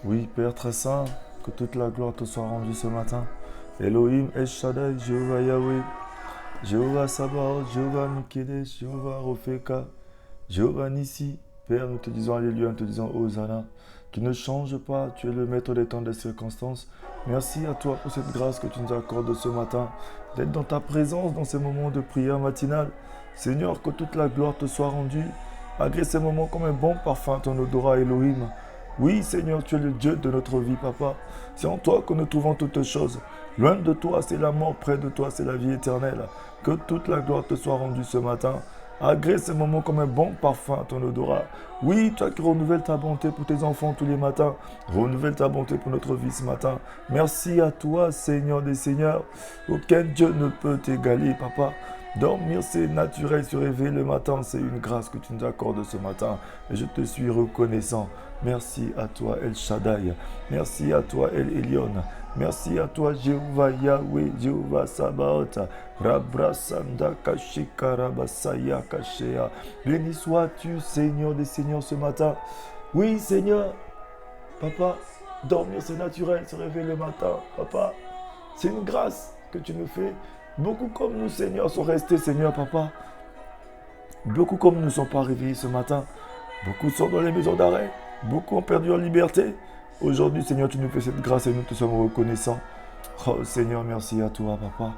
Oui, Père très saint, que toute la gloire te soit rendue ce matin. Elohim, El Shaddai, Jéhovah Yahweh, Jéhovah Sabaoth, Jéhovah Mikedesh, Jéhovah Rofeka, Jéhovah Nissi. Père, nous te disons Alléluia, nous te disons Hosanna. Tu ne changes pas, tu es le maître des temps, des circonstances. Merci à toi pour cette grâce que tu nous accordes ce matin, d'être dans ta présence dans ces moments de prière matinale. Seigneur, que toute la gloire te soit rendue. Agrée ces moments comme un bon parfum à ton odorat, Elohim. Oui, Seigneur, tu es le Dieu de notre vie, Papa. C'est en toi que nous trouvons toutes choses. Loin de toi, c'est la mort, près de toi, c'est la vie éternelle. Que toute la gloire te soit rendue ce matin. Agrée ces moments comme un bon parfum à ton odorat. Oui, toi qui renouvelles ta bonté pour tes enfants tous les matins. Renouvelle ta bonté pour notre vie ce matin. Merci à toi, Seigneur des Seigneurs. Aucun Dieu ne peut t'égaler, Papa. Dormir, c'est naturel. Se réveiller le matin, c'est une grâce que tu nous accordes ce matin. Et je te suis reconnaissant. Merci à toi, El Shaddai. Merci à toi, El Elyon. Merci à toi, Jéhovah Yahweh, Jéhovah Sabaoth. Rabrasanda Kashikara Basaya Kashea. Béni sois-tu, Seigneur des Seigneurs, ce matin. Oui, Seigneur. Papa, dormir c'est naturel, se réveiller le matin. Papa, c'est une grâce que tu nous fais. Beaucoup comme nous, Seigneur, sont restés, Seigneur, Papa. Beaucoup comme nous ne sont pas réveillés ce matin. Beaucoup sont dans les maisons d'arrêt. Beaucoup ont perdu leur liberté. Aujourd'hui, Seigneur, tu nous fais cette grâce et nous te sommes reconnaissants. Oh, Seigneur, merci à toi, Papa.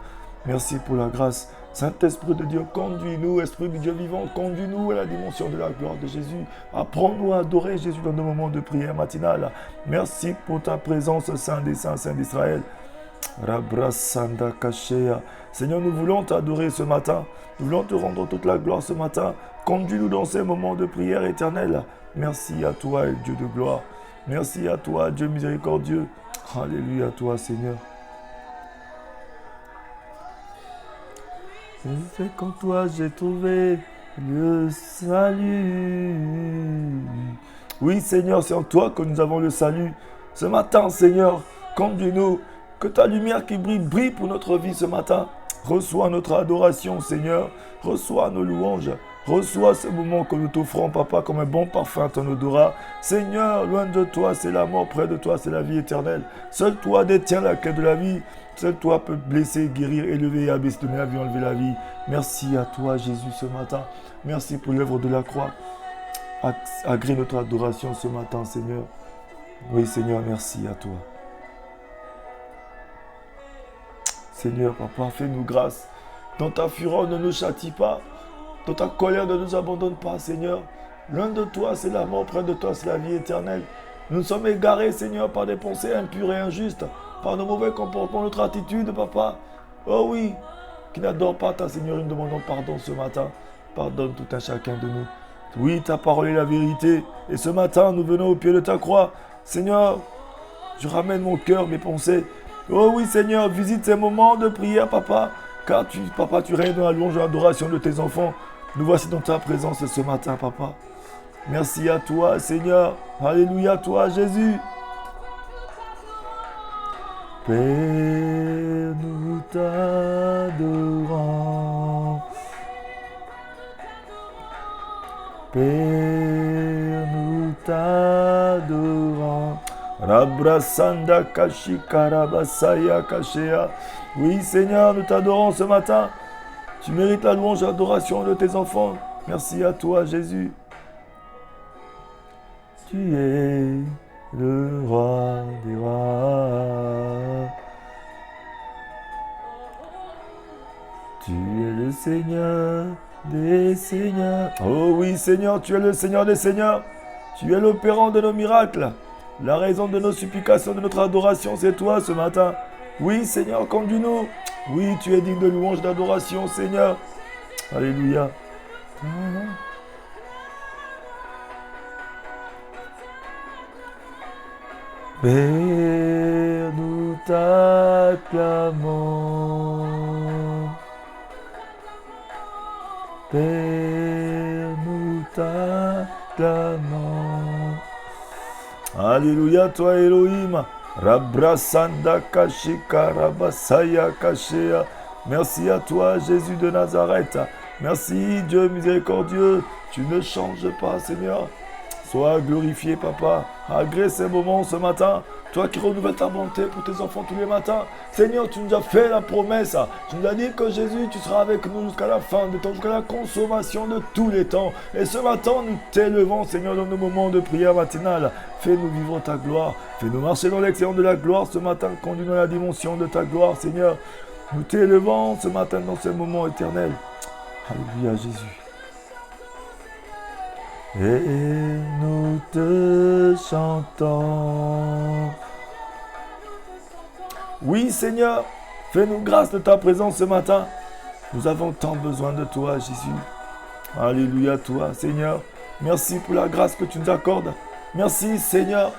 Merci pour la grâce. Saint-Esprit de Dieu, conduis-nous. Esprit du Dieu vivant, conduis-nous à la dimension de la gloire de Jésus. Apprends-nous à adorer Jésus dans nos moments de prière matinale. Merci pour ta présence, Saint des Saints, Saint d'Israël. Rabrasanda Kashea. Seigneur, nous voulons t'adorer ce matin. Nous voulons te rendre toute la gloire ce matin. Conduis-nous dans ces moments de prière éternelle. Merci à toi, Dieu de gloire. Merci à toi, Dieu miséricordieux. Alléluia à toi, Seigneur. C'est qu'en toi j'ai trouvé le salut. Oui, Seigneur, c'est en toi que nous avons le salut. Ce matin, Seigneur, conduis-nous. Que ta lumière qui brille, brille pour notre vie ce matin. Reçois notre adoration, Seigneur. Reçois nos louanges. Reçois ce moment que nous t'offrons, Papa, comme un bon parfum à ton odorat. Seigneur, loin de toi, c'est la mort. Près de toi, c'est la vie éternelle. Seul toi détiens la clé de la vie. Seul toi peut blesser, guérir, élever et abaisser, donner la vie, enlever la vie. Merci à toi, Jésus, ce matin. Merci pour l'œuvre de la croix. Agrée notre adoration ce matin, Seigneur. Oui, Seigneur, merci à toi. Seigneur, Papa, fais-nous grâce. Dans ta fureur, ne nous châtie pas. Dans ta colère, ne nous abandonne pas, Seigneur. Loin de toi, c'est la mort. Près de toi, c'est la vie éternelle. Nous sommes égarés, Seigneur, par des pensées impures et injustes, par nos mauvais comportements, notre attitude, Papa. Oh oui, qui n'adore pas ta Seigneurie, nous demandons pardon ce matin. Pardonne tout un chacun de nous. Oui, ta parole est la vérité. Et ce matin, nous venons au pied de ta croix. Seigneur, je ramène mon cœur, mes pensées. Oh oui, Seigneur, visite ces moments de prière, Papa. Car Papa, tu règnes dans la louange et l'adoration de tes enfants. Nous voici dans ta présence ce matin, Papa. Merci à toi, Seigneur. Alléluia à toi, Jésus. Père, nous t'adorons. Père, nous t'adorons. Rabrasanda Kashikara Basaya Kashea. Oui, Seigneur, nous t'adorons ce matin. Tu mérites la louange et l'adoration de tes enfants. Merci à toi, Jésus. Tu es le roi des rois. Tu es le Seigneur des seigneurs. Oh oui, Seigneur, tu es le Seigneur des seigneurs. Tu es l'opérant de nos miracles. La raison de nos supplications, de notre adoration, c'est toi ce matin. Oui, Seigneur, conduis-nous. Oui, tu es digne de louange, d'adoration, Seigneur. Alléluia. Père, nous t'acclamons. Père, nous t'acclamons. Alléluia, toi Elohim. Rabrasanda Kashikara Basaya Kashea. Merci à toi, Jésus de Nazareth. Merci, Dieu miséricordieux. Tu ne changes pas, Seigneur. Sois glorifié, Papa. malgré ces moments ce matin, toi qui renouvelles ta bonté pour tes enfants tous les matins. Seigneur, tu nous as fait la promesse. Tu nous as dit que Jésus, tu seras avec nous jusqu'à la fin de temps, jusqu'à la consommation de tous les temps. Et ce matin, nous t'élevons, Seigneur, dans nos moments de prière matinale. Fais-nous vivre ta gloire. Fais-nous marcher dans l'excellence de la gloire ce matin. Conduis-nous à la dimension de ta gloire, Seigneur. Nous t'élevons ce matin dans ces moments éternels. Alléluia, Jésus. Et nous te chantons. Oui, Seigneur, fais-nous grâce de ta présence ce matin. Nous avons tant besoin de toi, Jésus. Alléluia, toi, Seigneur. Merci pour la grâce que tu nous accordes. Merci, Seigneur.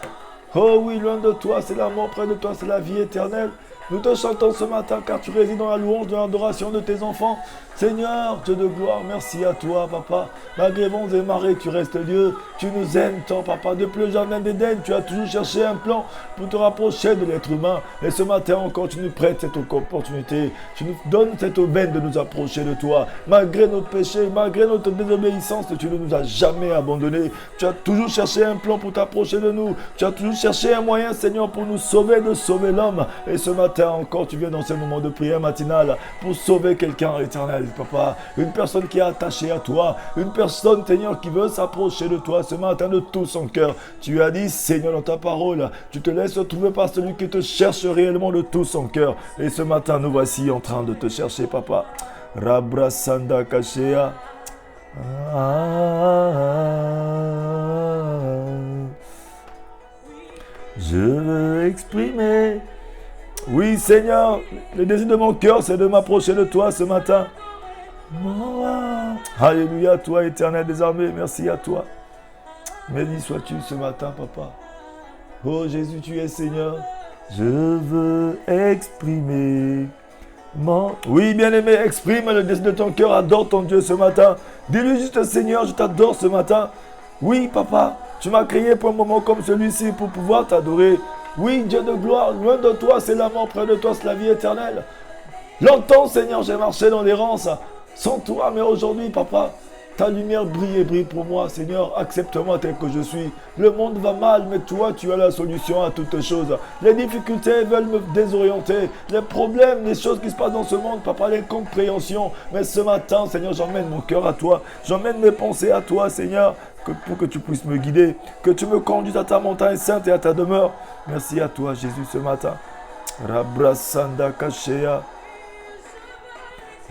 Oh oui, loin de toi, c'est la mort, près de toi, c'est la vie éternelle. Nous te chantons ce matin car tu résides dans la louange, dans l'adoration de tes enfants. Seigneur, Dieu de gloire, merci à toi, Papa. Malgré vents et marées, tu restes Dieu. Tu nous aimes tant, Papa. Depuis le jardin d'Éden, tu as toujours cherché un plan pour te rapprocher de l'être humain. Et ce matin encore, tu nous prêtes cette opportunité. Tu nous donnes cette aubaine de nous approcher de toi. Malgré notre péché, malgré notre désobéissance, tu ne nous as jamais abandonnés. Tu as toujours cherché un plan pour t'approcher de nous. Tu as toujours cherché un moyen, Seigneur, pour nous sauver, de sauver l'homme. Et ce matin encore, tu viens dans ces moments de prière matinale pour sauver quelqu'un éternel, Papa. Une personne qui est attachée à toi. Une personne, Seigneur, qui veut s'approcher de toi ce matin de tout son cœur. Tu as dit, Seigneur, dans ta parole, tu te laisses trouver par celui qui te cherche réellement de tout son cœur. Et ce matin, nous voici en train de te chercher, Papa. Rabrasanda Kashea. Je veux exprimer. Oui, Seigneur, le désir de mon cœur, c'est de m'approcher de toi ce matin. Alléluia, toi, éternel des armées, merci à toi. Béni sois-tu ce matin, Papa. Oh Jésus, tu es Seigneur. Je veux exprimer mon... Oui, bien-aimé, exprime le désir de ton cœur, adore ton Dieu ce matin. Dis-lui juste, Seigneur, je t'adore ce matin. Oui, Papa, tu m'as créé pour un moment comme celui-ci pour pouvoir t'adorer. Oui, Dieu de gloire, loin de toi, c'est la mort, près de toi, c'est la vie éternelle. Longtemps, Seigneur, j'ai marché dans l'errance sans toi, mais aujourd'hui, Papa, ta lumière brille et brille pour moi, Seigneur. Accepte-moi tel que je suis. Le monde va mal, mais toi, tu as la solution à toutes choses. Les difficultés veulent me désorienter. Les problèmes, les choses qui se passent dans ce monde, Papa, les compréhensions. Mais ce matin, Seigneur, j'emmène mon cœur à toi. J'emmène mes pensées à toi, Seigneur. Pour que tu puisses me guider, que tu me conduises à ta montagne sainte et à ta demeure. Merci à toi, Jésus, ce matin. Rabrasanda Kashea.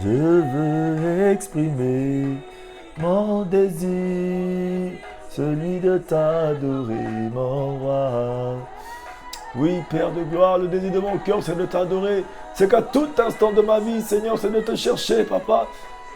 Je veux exprimer mon désir, celui de t'adorer, mon roi. Oui, Père de gloire, le désir de mon cœur, c'est de t'adorer. C'est qu'à tout instant de ma vie, Seigneur, c'est de te chercher, Papa.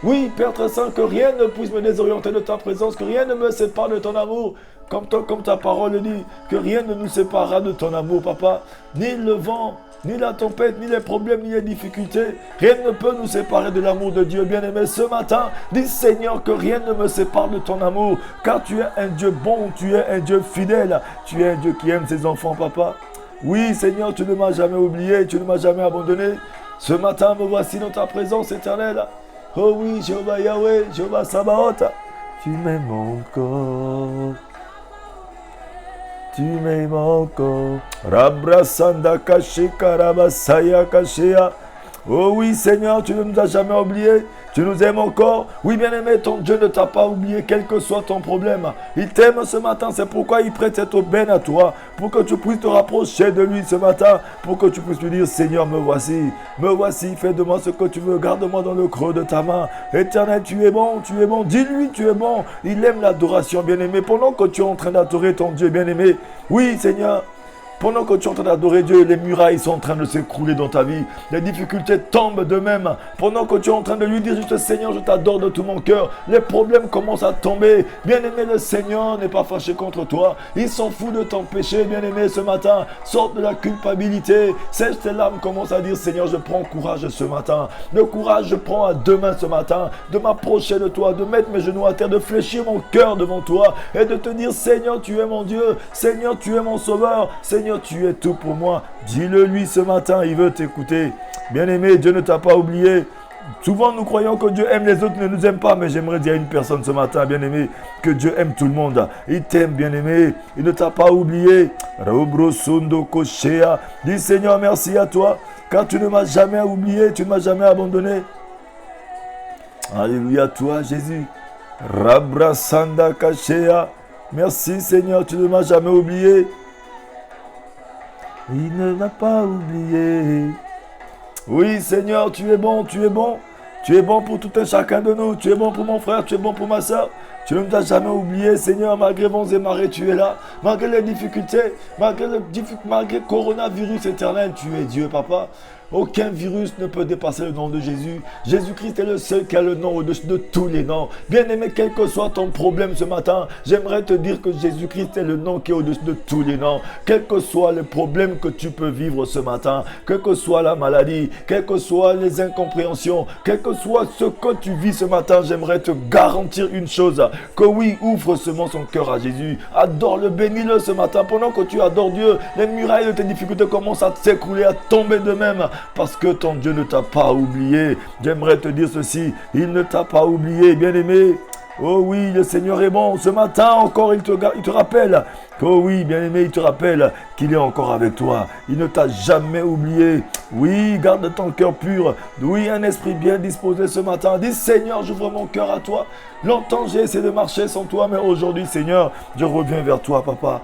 Oui, Père très saint, que rien ne puisse me désorienter de ta présence, que rien ne me sépare de ton amour, comme ta parole le dit, que rien ne nous séparera de ton amour, Papa. Ni le vent, ni la tempête, ni les problèmes, ni les difficultés, rien ne peut nous séparer de l'amour de Dieu, bien-aimé. Ce matin, dis Seigneur que rien ne me sépare de ton amour, car tu es un Dieu bon, tu es un Dieu fidèle, tu es un Dieu qui aime ses enfants, Papa. Oui, Seigneur, tu ne m'as jamais oublié, tu ne m'as jamais abandonné. Ce matin, me voici dans ta présence éternelle. Oh oui, Jéhovah Yahweh, Jéhovah Sabaoth, tu m'aimes encore. Tu m'aimes encore. Rabrasanda Kashika Rabasaya Kashea. Oh oui, Seigneur, tu ne nous as jamais oubliés. Tu nous aimes encore. Oui, bien-aimé, ton Dieu ne t'a pas oublié, quel que soit ton problème. Il t'aime ce matin, c'est pourquoi il prête cette aubaine à toi, pour que tu puisses te rapprocher de lui ce matin, pour que tu puisses lui dire, Seigneur, me voici, fais de moi ce que tu veux, garde-moi dans le creux de ta main. Éternel, tu es bon, dis-lui, tu es bon. Il aime l'adoration, bien-aimé, pendant que tu es en train d'adorer ton Dieu, bien-aimé. Oui, Seigneur. Pendant que tu es en train d'adorer Dieu, les murailles sont en train de s'écrouler dans ta vie. Les difficultés tombent d'eux-mêmes. Pendant que tu es en train de lui dire juste Seigneur, je t'adore de tout mon cœur. Les problèmes commencent à tomber. Bien-aimé, le Seigneur n'est pas fâché contre toi. Il s'en fout de ton péché, bien-aimé, ce matin. Sors de la culpabilité. Sèche tes larmes, commence à dire Seigneur, je prends courage ce matin. Le courage, je prends à deux mains ce matin. De m'approcher de toi, de mettre mes genoux à terre, de fléchir mon cœur devant toi. Et de te dire Seigneur, tu es mon Dieu. Seigneur, tu es mon sauveur. Seigneur, tu es tout pour moi. Dis-le lui ce matin, il veut t'écouter. Bien-aimé, Dieu ne t'a pas oublié. Souvent, nous croyons que Dieu aime les autres, ne nous aime pas. Mais j'aimerais dire à une personne ce matin, bien-aimé, que Dieu aime tout le monde. Il t'aime, bien-aimé. Il ne t'a pas oublié. Dis Seigneur, merci à toi, car tu ne m'as jamais oublié, tu ne m'as jamais abandonné. Alléluia, toi, Jésus. Rabrasanda Kashea. Merci, Seigneur, tu ne m'as jamais oublié. Il ne m'a pas oublié. Oui, Seigneur, tu es bon, tu es bon. Tu es bon pour tout un chacun de nous. Tu es bon pour mon frère, tu es bon pour ma soeur. Tu ne nous as jamais oublié, Seigneur, malgré vents et marées, tu es là. Malgré les difficultés, malgré coronavirus éternel, tu es Dieu, Papa. Aucun virus ne peut dépasser le nom de Jésus. Jésus-Christ est le seul qui a le nom au-dessus de tous les noms. Bien-aimé, quel que soit ton problème ce matin, j'aimerais te dire que Jésus-Christ est le nom qui est au-dessus de tous les noms. Quel que soit le problème que tu peux vivre ce matin, quelle que soit la maladie, quelles que soient les incompréhensions, quel que soit ce que tu vis ce matin, j'aimerais te garantir une chose, que oui, ouvre seulement son cœur à Jésus. Adore-le, bénis-le ce matin. Pendant que tu adores Dieu, les murailles de tes difficultés commencent à s'écrouler, à tomber de même. Parce que ton Dieu ne t'a pas oublié. J'aimerais te dire ceci, il ne t'a pas oublié, bien-aimé. Oh oui, le Seigneur est bon. Ce matin encore, il te rappelle. Oh oui, bien-aimé, il te rappelle qu'il est encore avec toi. Il ne t'a jamais oublié. Oui, garde ton cœur pur. Oui, un esprit bien disposé ce matin. Dis, Seigneur, j'ouvre mon cœur à toi. Longtemps, j'ai essayé de marcher sans toi, mais aujourd'hui, Seigneur, je reviens vers toi, Papa.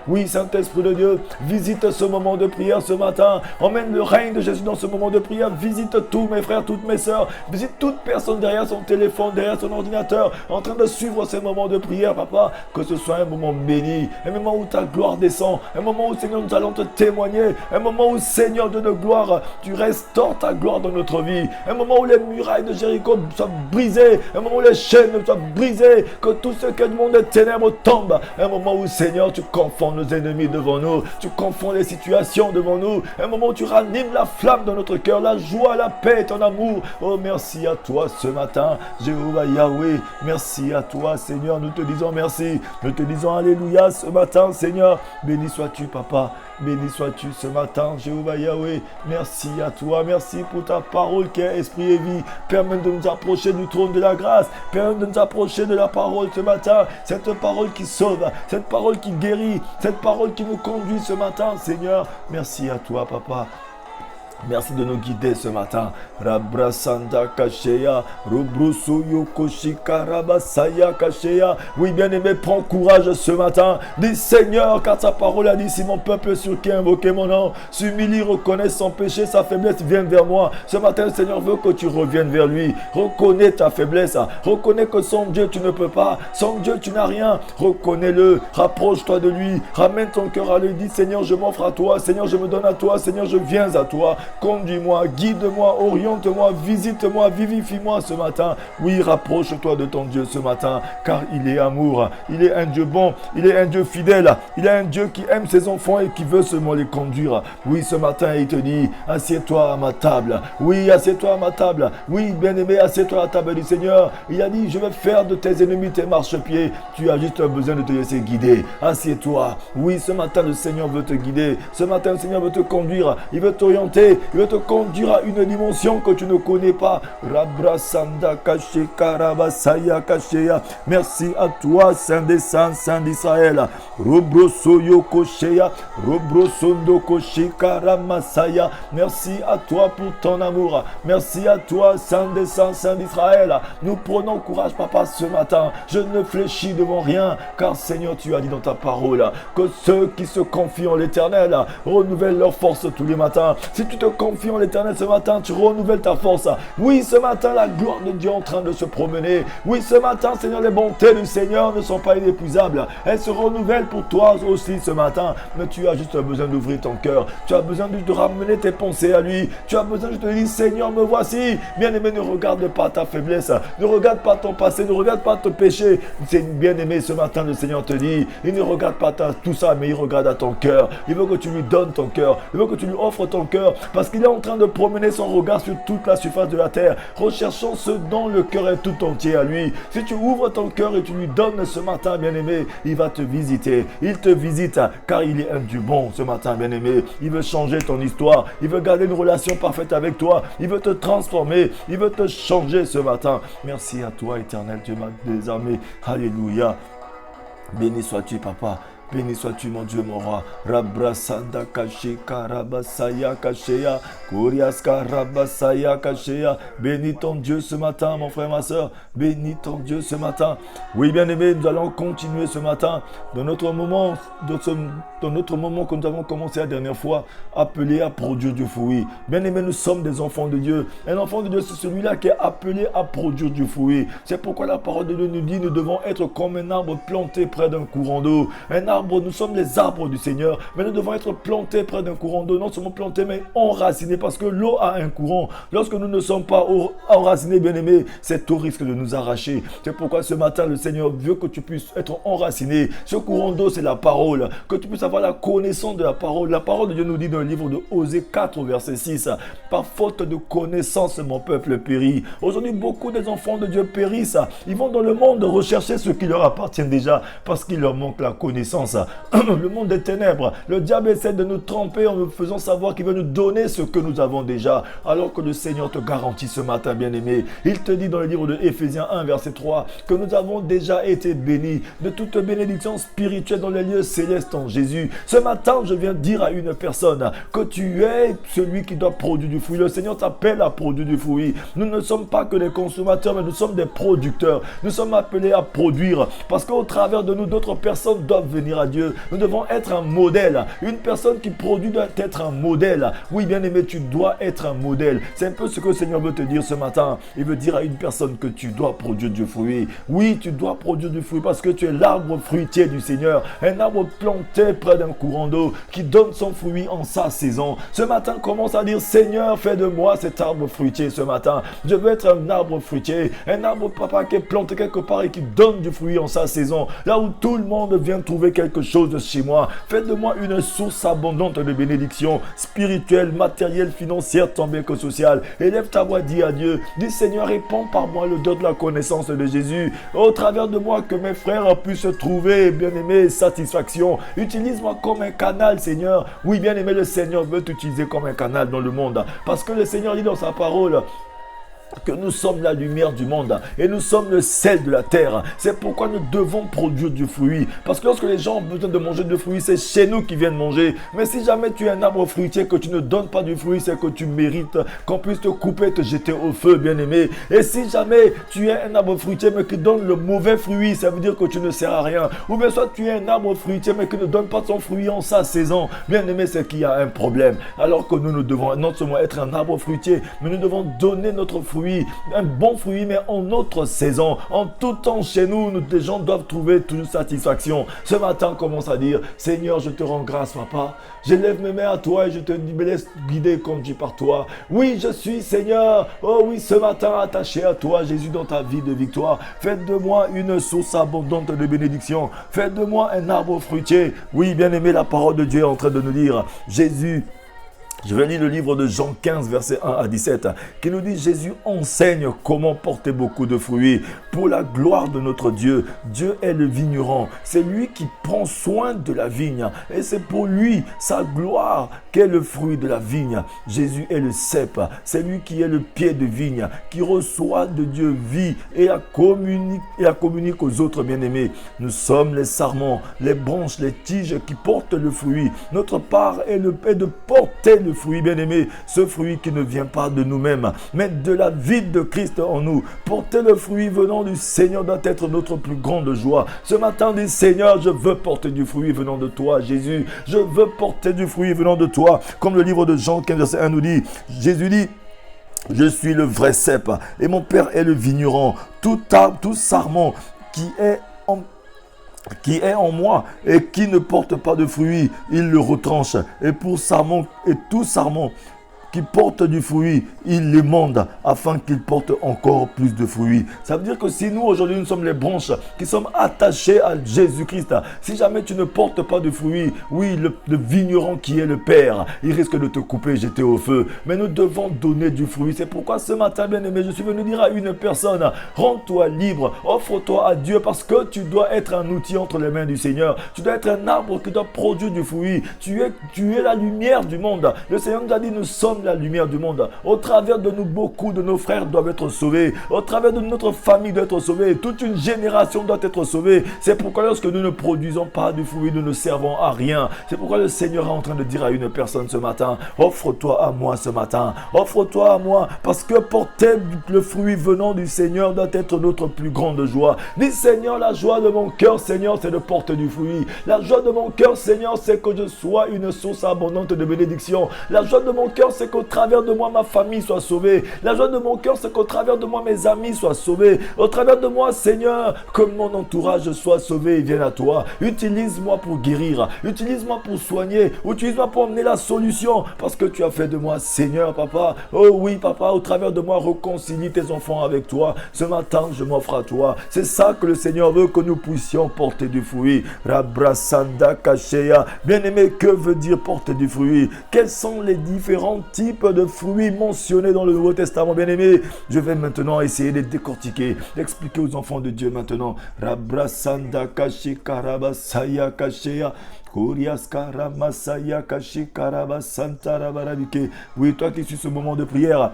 Oui, Saint-Esprit de Dieu, visite ce moment de prière ce matin. Emmène le règne de Jésus dans ce moment de prière. Visite tous mes frères, toutes mes sœurs. Visite toute personne derrière son téléphone, derrière son ordinateur, en train de suivre ces moments de prière, Papa. Que ce soit un moment béni, un moment où ta gloire descend, un moment où, Seigneur, nous allons te témoigner, un moment où, Seigneur Dieu de gloire, tu restaures ta gloire dans notre vie, un moment où les murailles de Jéricho soient brisées, un moment où les chaînes soient brisées, que tout ce que le monde des ténèbres tombe, un moment où, Seigneur, tu confonds nos ennemis devant nous, tu confonds les situations devant nous, un moment où tu ranimes la flamme dans notre cœur, la joie, la paix, ton amour. Oh, merci à toi ce matin, Jéhovah Yahweh, merci à toi, Seigneur, nous te disons merci, nous te disons alléluia ce matin, Seigneur, béni sois-tu, Papa, béni sois-tu ce matin, Jéhovah Yahweh, merci à toi, merci pour ta parole qui est esprit et vie, permets de nous approcher du trône de la grâce, permets de nous approcher de la parole ce matin, cette parole qui sauve, cette parole qui guérit, cette parole qui nous conduit ce matin, Seigneur, merci à toi, Papa. Merci de nous guider ce matin. Rabrasanda Kasheya, Robrusu Yokoshika Rabasaya Kasheya. Oui, bien-aimé, prends courage ce matin. Dis Seigneur, car ta parole a dit, si mon peuple sur qui a invoqué mon nom s'humilie, reconnaît son péché, sa faiblesse, vienne vers moi. Ce matin, le Seigneur veut que tu reviennes vers lui. Reconnais ta faiblesse. Reconnais que sans Dieu, tu ne peux pas. Sans Dieu, tu n'as rien. Reconnais-le. Rapproche-toi de lui. Ramène ton cœur à lui. Dis Seigneur, je m'offre à toi. Seigneur, je me donne à toi. Seigneur, je viens à toi. Conduis-moi, guide-moi, oriente-moi, visite-moi, vivifie-moi ce matin. Oui, rapproche-toi de ton Dieu ce matin, car il est amour, il est un Dieu bon, il est un Dieu fidèle, il est un Dieu qui aime ses enfants et qui veut seulement les conduire. Oui, ce matin, il te dit, assieds-toi à ma table. Oui, assieds-toi à ma table. Oui, bien-aimé, assieds-toi à la table du Seigneur. Il a dit, je vais faire de tes ennemis tes marchepieds. Tu as juste besoin de te laisser guider. Assieds-toi. Oui, ce matin, le Seigneur veut te guider. Ce matin, le Seigneur veut te conduire. Il veut t'orienter. Il veut te conduire à une dimension que tu ne connais pas. Rabrasanda Kasheka Rabasaya Kasheya. Merci à toi, Saint des Saints, Saint d'Israël. Robrosoyo Kosheya. Robrosondo Koshika Ramasaya. Merci à toi pour ton amour. Merci à toi, Saint des Saints, Saint d'Israël. Nous prenons courage, Papa, ce matin. Je ne fléchis devant rien, car Seigneur, tu as dit dans ta parole que ceux qui se confient en l'Éternel renouvellent leur force tous les matins. Si tu te confies en l'Éternel ce matin, tu renouvelles ta force. Oui, ce matin, la gloire de Dieu est en train de se promener. Oui, ce matin, Seigneur, les bontés du Seigneur ne sont pas inépuisables. Elles se renouvellent pour toi aussi ce matin. Mais tu as juste besoin d'ouvrir ton cœur. Tu as besoin de ramener tes pensées à lui. Tu as besoin de te dire, Seigneur, me voici. Bien-aimé, ne regarde pas ta faiblesse. Ne regarde pas ton passé. Ne regarde pas ton péché. Bien-aimé, ce matin, le Seigneur te dit, il ne regarde pas tout ça, mais il regarde à ton cœur. Il veut que tu lui donnes ton cœur. Il veut que tu lui offres ton cœur. parce qu'il est en train de promener son regard sur toute la surface de la terre, recherchant ce dont le cœur est tout entier à lui. Si tu ouvres ton cœur et tu lui donnes ce matin, bien-aimé, il va te visiter. Il te visite car il est un Dieu bon ce matin, bien-aimé. Il veut changer ton histoire. Il veut garder une relation parfaite avec toi. Il veut te transformer. Il veut te changer ce matin. Merci à toi, éternel Dieu des armées. Alléluia. Béni sois-tu, papa. Béni sois-tu, mon Dieu, mon roi. Rabrasanda kashika rabasaya kasheya. Kuriaska rabasaya kasheya. Bénis ton Dieu ce matin, mon frère, ma soeur. Bénis ton Dieu ce matin. Oui, bien-aimé, nous allons continuer ce matin dans notre moment, que nous avons commencé la dernière fois, appelé à produire du fruit. Bien-aimé, nous sommes des enfants de Dieu. Un enfant de Dieu, c'est celui-là qui est appelé à produire du fruit. C'est pourquoi la parole de Dieu nous dit, nous devons être comme un arbre planté près d'un courant d'eau. Un arbre, nous sommes les arbres du Seigneur, mais nous devons être plantés près d'un courant d'eau, non seulement plantés, mais enracinés, parce que l'eau a un courant. Lorsque nous ne sommes pas enracinés, bien-aimés, c'est au risque de nous arracher. C'est pourquoi ce matin, le Seigneur veut que tu puisses être enraciné. Ce courant d'eau, c'est la parole, que tu puisses avoir la connaissance de la parole. La parole de Dieu nous dit dans le livre de Osée 4, verset 6, « Par faute de connaissance, mon peuple périt. » Aujourd'hui, beaucoup des enfants de Dieu périssent. Ils vont dans le monde rechercher ce qui leur appartient déjà, parce qu'il leur manque la connaissance. Le monde des ténèbres, le diable essaie de nous tromper en nous faisant savoir qu'il veut nous donner ce que nous avons déjà, alors que le Seigneur te garantit ce matin, bien-aimé. Il te dit dans le livre de Éphésiens 1, verset 3, que nous avons déjà été bénis de toute bénédiction spirituelle dans les lieux célestes en Jésus. Ce matin, je viens dire à une personne que tu es celui qui doit produire du fruit. Le Seigneur t'appelle à produire du fruit. Nous ne sommes pas que des consommateurs, mais nous sommes des producteurs. Nous sommes appelés à produire, parce qu'au travers de nous, d'autres personnes doivent venir à Dieu. Nous devons être un modèle. Une personne qui produit doit être un modèle. Oui, bien-aimé, tu dois être un modèle. C'est un peu ce que le Seigneur veut te dire ce matin. Il veut dire à une personne que tu dois produire du fruit. Oui, tu dois produire du fruit parce que tu es l'arbre fruitier du Seigneur. Un arbre planté près d'un courant d'eau qui donne son fruit en sa saison. Ce matin, commence à dire, Seigneur, fais de moi cet arbre fruitier ce matin. Je veux être un arbre fruitier. Un arbre, papa, qui est planté quelque part et qui donne du fruit en sa saison. Là où tout le monde vient trouver quelque chose de chez moi. Faites de moi une source abondante de bénédictions spirituelles, matérielles, financières, tant bien que sociales. Élève ta voix, dis à Dieu, dis Seigneur, répands par moi le don de la connaissance de Jésus. Au travers de moi, que mes frères puissent trouver, bien-aimé, satisfaction. Utilise-moi comme un canal, Seigneur. Oui, bien-aimé, le Seigneur veut t'utiliser comme un canal dans le monde. Parce que le Seigneur dit dans sa parole que nous sommes la lumière du monde et nous sommes le sel de la terre. C'est pourquoi nous devons produire du fruit. Parce que lorsque les gens ont besoin de manger du fruit, c'est chez nous qu'ils viennent manger. Mais si jamais tu es un arbre fruitier, que tu ne donnes pas du fruit, c'est que tu mérites qu'on puisse te couper, te jeter au feu, bien-aimé. Et si jamais tu es un arbre fruitier, mais qui donne le mauvais fruit, ça veut dire que tu ne sers à rien. Ou bien soit tu es un arbre fruitier, mais qui ne donne pas son fruit en sa saison. Bien-aimé, c'est qu'il y a un problème. Alors que nous devons non seulement être un arbre fruitier, mais nous devons donner notre fruit, un bon fruit, mais en notre saison. En tout temps chez nous, les gens doivent trouver toute satisfaction. Ce matin, commence à dire, Seigneur, je te rends grâce, papa. J'élève mes mains à toi et je te me laisse guider, conduit par toi. Oui, je suis, Seigneur. Oh oui, ce matin, attaché à toi, Jésus, dans ta vie de victoire. Faites de moi une source abondante de bénédiction. Faites de moi un arbre fruitier. Oui, bien aimé, la parole de Dieu est en train de nous dire, Jésus, je vais lire le livre de Jean 15, versets 1 à 17, qui nous dit, Jésus enseigne comment porter beaucoup de fruits pour la gloire de notre Dieu. Dieu est le vigneron. C'est lui qui prend soin de la vigne. Et c'est pour lui, sa gloire, qu'est le fruit de la vigne. Jésus est le cep. C'est lui qui est le pied de vigne, qui reçoit de Dieu vie et la communique aux autres bien-aimés. Nous sommes les sarments, les branches, les tiges qui portent le fruit. Notre part est de porter le fruit, bien-aimé, ce fruit qui ne vient pas de nous-mêmes, mais de la vie de Christ en nous. Porter le fruit venant du Seigneur doit être notre plus grande joie. Ce matin, dis Seigneur, je veux porter du fruit venant de toi, Jésus. Je veux porter du fruit venant de toi. Comme le livre de Jean 15, verset 1 nous dit, Jésus dit, je suis le vrai cep et mon Père est le vigneron. Tout arbre, tout sarment qui est en moi et qui ne porte pas de fruits, il le retranche. Et pour sarment, et tout sarment qui portent du fruit, il les monde afin qu'ils portent encore plus de fruits. Ça veut dire que si nous aujourd'hui nous sommes les branches qui sommes attachées à Jésus-Christ, si jamais tu ne portes pas de fruits, oui, le vigneron qui est le Père, il risque de te couper, jeter au feu. Mais nous devons donner du fruit. C'est pourquoi ce matin, bien-aimé, je suis venu dire à une personne, rends-toi libre, offre-toi à Dieu parce que tu dois être un outil entre les mains du Seigneur. Tu dois être un arbre qui doit produire du fruit. Tu es la lumière du monde. Le Seigneur nous a dit, nous sommes la lumière du monde. Au travers de nous, beaucoup de nos frères doivent être sauvés. Au travers de notre famille doit être sauvée. Toute une génération doit être sauvée. C'est pourquoi lorsque nous ne produisons pas du fruit, nous ne servons à rien. C'est pourquoi le Seigneur est en train de dire à une personne ce matin, offre-toi à moi ce matin. Offre-toi à moi parce que porter le fruit venant du Seigneur doit être notre plus grande joie. Dis Seigneur, la joie de mon cœur, Seigneur, c'est de porter du fruit. La joie de mon cœur, Seigneur, c'est que je sois une source abondante de bénédiction. La joie de mon cœur, c'est qu'au travers de moi, ma famille soit sauvée. La joie de mon cœur, c'est qu'au travers de moi, mes amis soient sauvés. Au travers de moi, Seigneur, que mon entourage soit sauvé et vienne à toi. Utilise-moi pour guérir. Utilise-moi pour soigner. Utilise-moi pour emmener la solution. Parce que tu as fait de moi, Seigneur, papa. Oh oui, papa, au travers de moi, réconcilie tes enfants avec toi. Ce matin, je m'offre à toi. C'est ça que le Seigneur veut, que nous puissions porter du fruit. Rabrasanda Kashea. Bien-aimé, que veut dire porter du fruit? Quels sont les différents types de fruits mentionnés dans le Nouveau Testament, bien-aimé? Je vais maintenant essayer de décortiquer, d'expliquer aux enfants de Dieu maintenant. Rabrasanda Kashi Karabasaya Kashea. Oui, toi qui suis ce moment de prière.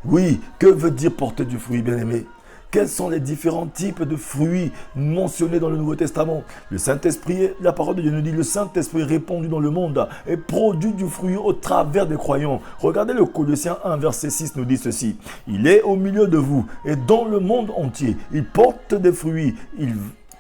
Oui, que veut dire porter du fruit, bien-aimé? Quels sont les différents types de fruits mentionnés dans le Nouveau Testament? Le Saint-Esprit, la parole de Dieu nous dit, le Saint-Esprit répandu dans le monde et produit du fruit au travers des croyants. Regardez le Colossiens 1, verset 6 nous dit ceci. Il est au milieu de vous et dans le monde entier. Il porte des fruits.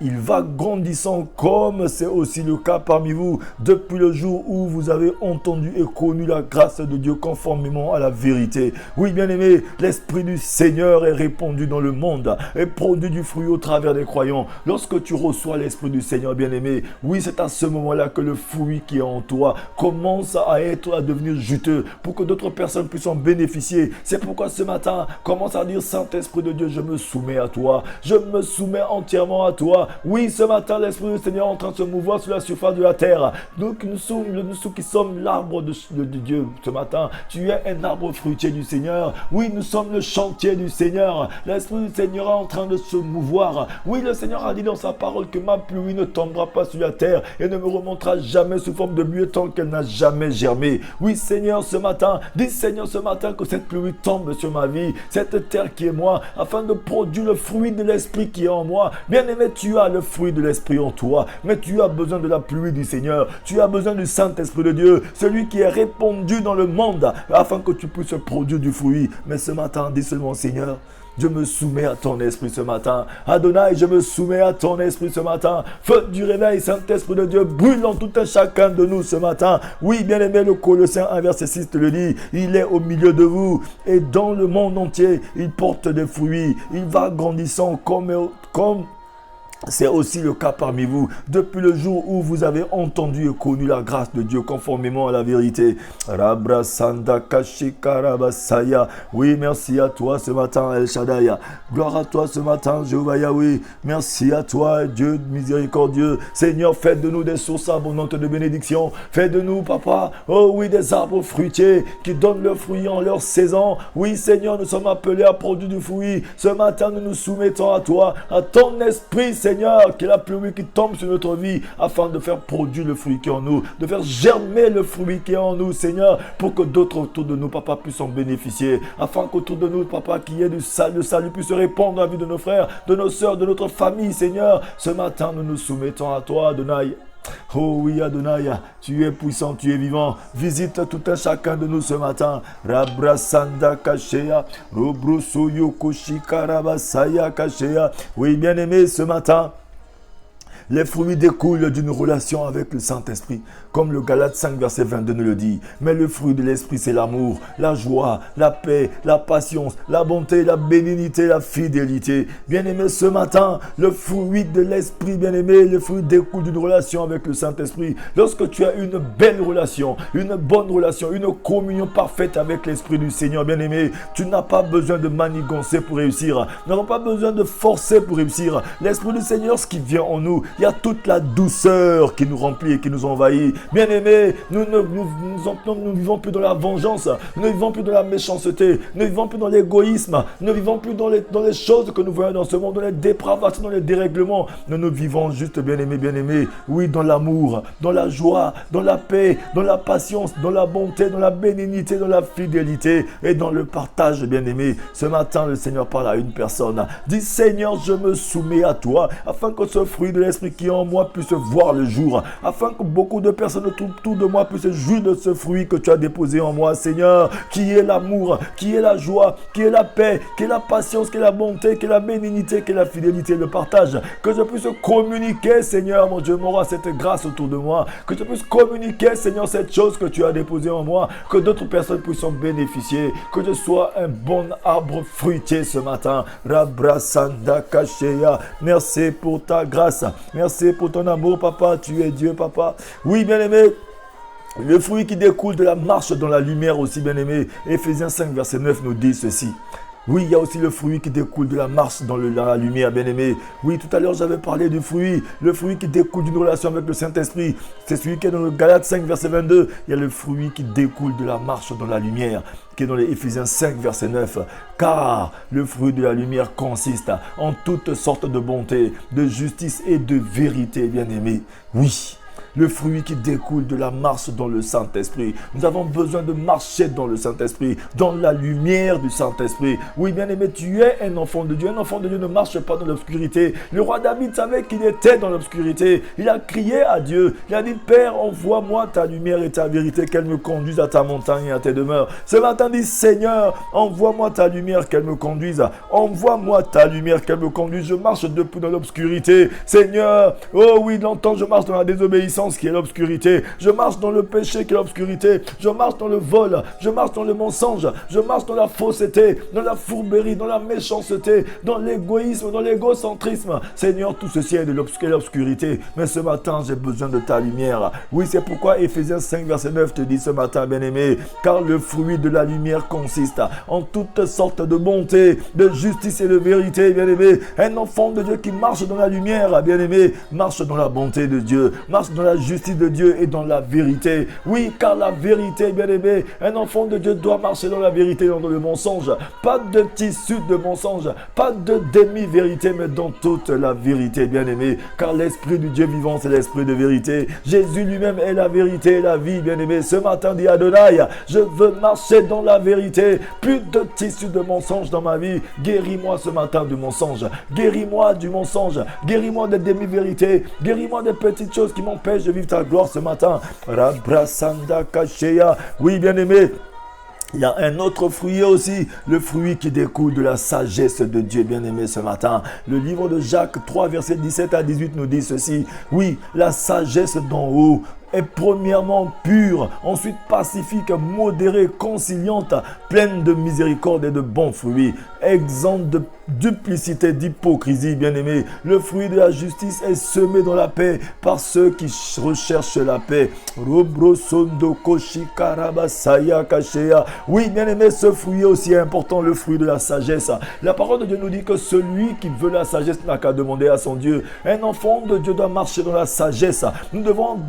Il va grandissant comme c'est aussi le cas parmi vous depuis le jour où vous avez entendu et connu la grâce de Dieu conformément à la vérité. Oui, bien-aimé, l'Esprit du Seigneur est répandu dans le monde et produit du fruit au travers des croyants. Lorsque tu reçois l'Esprit du Seigneur, bien-aimé, oui, c'est à ce moment-là que le fruit qui est en toi commence à devenir juteux pour que d'autres personnes puissent en bénéficier. C'est pourquoi ce matin, commence à dire, Saint-Esprit de Dieu, je me soumets à toi. Je me soumets entièrement à toi. Oui, ce matin, l'Esprit du Seigneur est en train de se mouvoir sur la surface de la terre. Nous qui sommes l'arbre de Dieu ce matin, tu es un arbre fruitier du Seigneur. Oui, nous sommes le chantier du Seigneur. L'Esprit du Seigneur est en train de se mouvoir. Oui, le Seigneur a dit dans sa parole que ma pluie ne tombera pas sur la terre et ne me remontera jamais sous forme de buée tant qu'elle n'a jamais germé. Oui, Seigneur, ce matin, dis Seigneur ce matin que cette pluie tombe sur ma vie, cette terre qui est moi, afin de produire le fruit de l'Esprit qui est en moi. Bien-aimé, tu as le fruit de l'Esprit en toi, mais tu as besoin de la pluie du Seigneur. Tu as besoin du Saint-Esprit de Dieu, celui qui est répandu dans le monde, afin que tu puisses produire du fruit. Mais ce matin, dis seulement, Seigneur, je me soumets à ton esprit ce matin. Adonai, je me soumets à ton esprit ce matin. Feu du réveil, Saint-Esprit de Dieu, brûle en tout un chacun de nous ce matin. Oui, bien-aimé, le Colossiens 1, verset 6 te le dit. Il est au milieu de vous et dans le monde entier, il porte des fruits. Il va grandissant comme c'est aussi le cas parmi vous, depuis le jour où vous avez entendu et connu la grâce de Dieu conformément à la vérité. Oui, merci à toi ce matin, El Shaddai. Gloire à toi ce matin, Jéhovah Yahweh. Merci à toi, Dieu miséricordieux. Seigneur, fais de nous des sources abondantes de bénédiction. Fais de nous, Papa, oh oui, des arbres fruitiers qui donnent leurs fruits en leur saison. Oui, Seigneur, nous sommes appelés à produire du fruit. Ce matin, nous nous soumettons à toi, à ton esprit, Seigneur, que la pluie qui tombe sur notre vie afin de faire produire le fruit qui est en nous, de faire germer le fruit qui est en nous, Seigneur, pour que d'autres autour de nous, Papa, puissent en bénéficier, afin qu'autour de nous, Papa, qu'il y ait le salut puisse se répandre dans la vie de nos frères, de nos sœurs, de notre famille, Seigneur. Ce matin, nous nous soumettons à toi, Adonai. Oh oui, Adonai, tu es puissant, tu es vivant. Visite tout un chacun de nous ce matin. Rabrasanda Kashea, Robruso Yokoshi Karabasaya Kashea. Oui, bien-aimé, ce matin, Les fruits découlent d'une relation avec le Saint-Esprit, comme le Galates 5, verset 22 nous le dit. Mais le fruit de l'Esprit, c'est l'amour, la joie, la paix, la patience, la bonté, la bénignité, la fidélité. Bien-aimé, ce matin, le fruit de l'Esprit, bien-aimé, le fruit découle d'une relation avec le Saint-Esprit. Lorsque tu as une belle relation, une bonne relation, une communion parfaite avec l'Esprit du Seigneur, bien-aimé, tu n'as pas besoin de manigancer pour réussir. Nous n'avons pas besoin de forcer pour réussir. L'Esprit du Seigneur, ce qui vient en nous, il y a toute la douceur qui nous remplit et qui nous envahit. Bien-aimés, nous ne vivons plus dans la vengeance, nous ne vivons plus dans la méchanceté, nous ne vivons plus dans l'égoïsme, nous ne vivons plus dans les choses que nous voyons dans ce monde, dans les dépravations, dans les dérèglements. Nous vivons juste, bien-aimés, oui, dans l'amour, dans la joie, dans la paix, dans la patience, dans la bonté, dans la bénignité, dans la fidélité et dans le partage, bien-aimés. Ce matin, le Seigneur parle à une personne. Dit, Seigneur, je me soumets à toi, afin que ce fruit de l'Esprit qui est en moi puisse voir le jour, afin que beaucoup de personnes autour de moi puissent jouir de ce fruit que tu as déposé en moi, Seigneur, qui est l'amour, qui est la joie, qui est la paix, qui est la patience, qui est la bonté, qui est la bénignité, qui est la fidélité, le partage, que je puisse communiquer, Seigneur, mon Dieu, m'aura cette grâce autour de moi, que je puisse communiquer, Seigneur, cette chose que tu as déposée en moi, que d'autres personnes puissent en bénéficier, que je sois un bon arbre fruitier ce matin. Rabrasanda Kashea, merci pour ta grâce, merci pour ton amour, papa, tu es Dieu, papa. Oui, bien-aimé, le fruit qui découle de la marche dans la lumière aussi, bien-aimé. Éphésiens 5, verset 9 nous dit ceci. Oui, il y a aussi le fruit qui découle de la marche dans la lumière, bien-aimé. Oui, tout à l'heure, j'avais parlé du fruit. Le fruit qui découle d'une relation avec le Saint-Esprit. C'est celui qui est dans le Galates 5, verset 22. Il y a le fruit qui découle de la marche dans la lumière, qui est dans les Éphésiens 5, verset 9. Car le fruit de la lumière consiste en toutes sortes de bonté, de justice et de vérité, bien-aimé. Oui. Le fruit qui découle de la marche dans le Saint-Esprit. Nous avons besoin de marcher dans le Saint-Esprit, dans la lumière du Saint-Esprit. Oui, bien-aimé, tu es un enfant de Dieu. Un enfant de Dieu ne marche pas dans l'obscurité. Le roi David savait qu'il était dans l'obscurité. Il a crié à Dieu. Il a dit, Père, envoie-moi ta lumière et ta vérité, qu'elle me conduise à ta montagne et à tes demeures. Ce matin, dit, Seigneur, envoie-moi ta lumière, qu'elle me conduise. Envoie-moi ta lumière, qu'elle me conduise. Je marche depuis dans l'obscurité. Seigneur, oh oui, longtemps je marche dans la désobéissance qui est l'obscurité. Je marche dans le péché qui est l'obscurité. Je marche dans le vol. Je marche dans le mensonge. Je marche dans la fausseté, dans la fourberie, dans la méchanceté, dans l'égoïsme, dans l'égocentrisme. Seigneur, tout ceci est de l'obscurité. Mais ce matin, j'ai besoin de ta lumière. Oui, c'est pourquoi Éphésiens 5, verset 9 te dit ce matin, bien-aimé, car le fruit de la lumière consiste en toutes sortes de bonté, de justice et de vérité, bien-aimé. Un enfant de Dieu qui marche dans la lumière, bien-aimé, marche dans la bonté de Dieu, marche dans la justice de Dieu et dans la vérité. Oui, car la vérité, bien-aimé, un enfant de Dieu doit marcher dans la vérité, dans le mensonge. Pas de tissu de mensonge, pas de demi-vérité, mais dans toute la vérité, bien-aimé. Car l'Esprit du Dieu vivant, c'est l'Esprit de vérité. Jésus lui-même est la vérité et la vie, bien-aimé. Ce matin, dit Adonai, je veux marcher dans la vérité. Plus de tissu de mensonge dans ma vie. Guéris-moi ce matin du mensonge. Guéris-moi du mensonge. Guéris-moi des demi-vérités. Guéris-moi des petites choses qui m'empêchent de vivre ta gloire ce matin. Rabrasanda Kashea. Oui, bien-aimé. Il y a un autre fruit aussi, le fruit qui découle de la sagesse de Dieu, bien-aimé, ce matin. Le livre de Jacques 3, versets 17 à 18 nous dit ceci. Oui, la sagesse d'en haut est premièrement pure, ensuite pacifique, modérée, conciliante, pleine de miséricorde et de bons fruits, exempte de duplicité, d'hypocrisie, bien-aimé. Le fruit de la justice est semé dans la paix par ceux qui recherchent la paix. Oui, bien-aimé, ce fruit est aussi important, le fruit de la sagesse. La parole de Dieu nous dit que celui qui veut la sagesse n'a qu'à demander à son Dieu. Un enfant de Dieu doit marcher dans la sagesse. Nous devons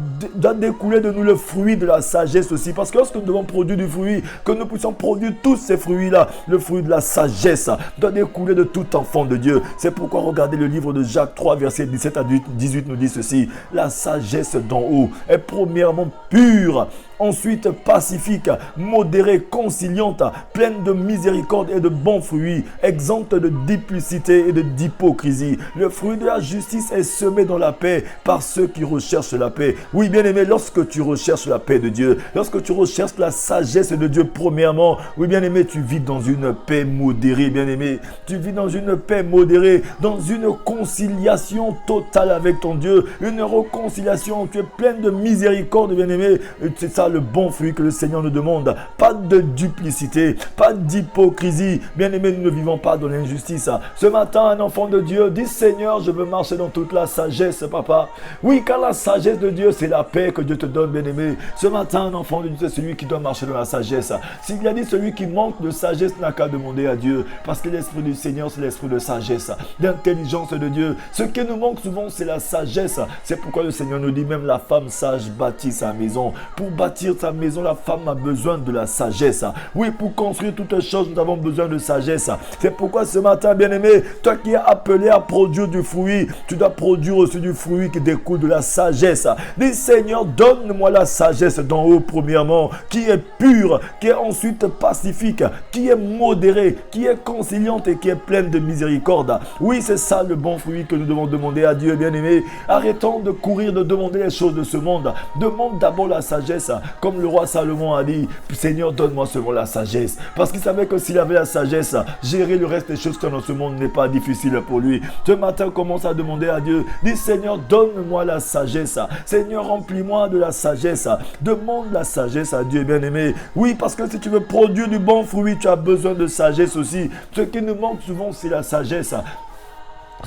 découler de nous le fruit de la sagesse aussi, parce que lorsque nous devons produire du fruit, que nous puissions produire tous ces fruits-là, le fruit de la sagesse doit découler de tout enfant de Dieu. C'est pourquoi regardez le livre de Jacques 3, versets 17 à 18 nous dit ceci. La sagesse d'en haut est premièrement pure, ensuite pacifique, modérée, conciliante, pleine de miséricorde et de bons fruits, exempte de duplicité et d'hypocrisie. Le fruit de la justice est semé dans la paix par ceux qui recherchent la paix. Oui, bien-aimé, lorsque tu recherches la paix de Dieu, lorsque tu recherches la sagesse de Dieu premièrement, oui, bien-aimé, tu vis dans une paix modérée, bien-aimé. Tu vis dans une paix modérée, dans une conciliation totale avec ton Dieu, une réconciliation. Tu es pleine de miséricorde, bien-aimé. C'est ça le bon fruit que le Seigneur nous demande. Pas de duplicité, pas d'hypocrisie. Bien-aimé, nous ne vivons pas dans l'injustice. Ce matin, un enfant de Dieu dit: Seigneur, je veux marcher dans toute la sagesse, papa. Oui, car la sagesse de Dieu, c'est la paix que Dieu te donne, bien-aimé. Ce matin, un enfant de Dieu, c'est celui qui doit marcher dans la sagesse. S'il a dit celui qui manque de sagesse n'a qu'à demander à Dieu, parce que l'esprit du Seigneur, c'est l'esprit de sagesse, d'intelligence de Dieu. Ce qui nous manque souvent, c'est la sagesse. C'est pourquoi le Seigneur nous dit: même la femme sage bâtit sa maison. Pour bâtir sa maison, la femme a besoin de la sagesse. Oui, pour construire toutes choses, nous avons besoin de sagesse. C'est pourquoi ce matin, bien-aimé, toi qui es appelé à produire du fruit, tu dois produire aussi du fruit qui découle de la sagesse. Dis: Seigneur, donne-moi la sagesse d'en haut premièrement, qui est pure, qui est ensuite pacifique, qui est modérée, qui est conciliante et qui est pleine de miséricorde. Oui, c'est ça le bon fruit que nous devons demander à Dieu, bien-aimé. Arrêtons de courir, de demander les choses de ce monde. Demande d'abord la sagesse. Comme le roi Salomon a dit: Seigneur, donne-moi seulement la sagesse. Parce qu'il savait que s'il avait la sagesse, gérer le reste des choses dans ce monde n'est pas difficile pour lui. Ce matin, commence à demander à Dieu. Dis: Seigneur, donne-moi la sagesse. Seigneur, remplis-moi de la sagesse. Demande la sagesse à Dieu, bien-aimé. Oui, parce que si tu veux produire du bon fruit, tu as besoin de sagesse aussi. Ce qui nous manque souvent, c'est la sagesse.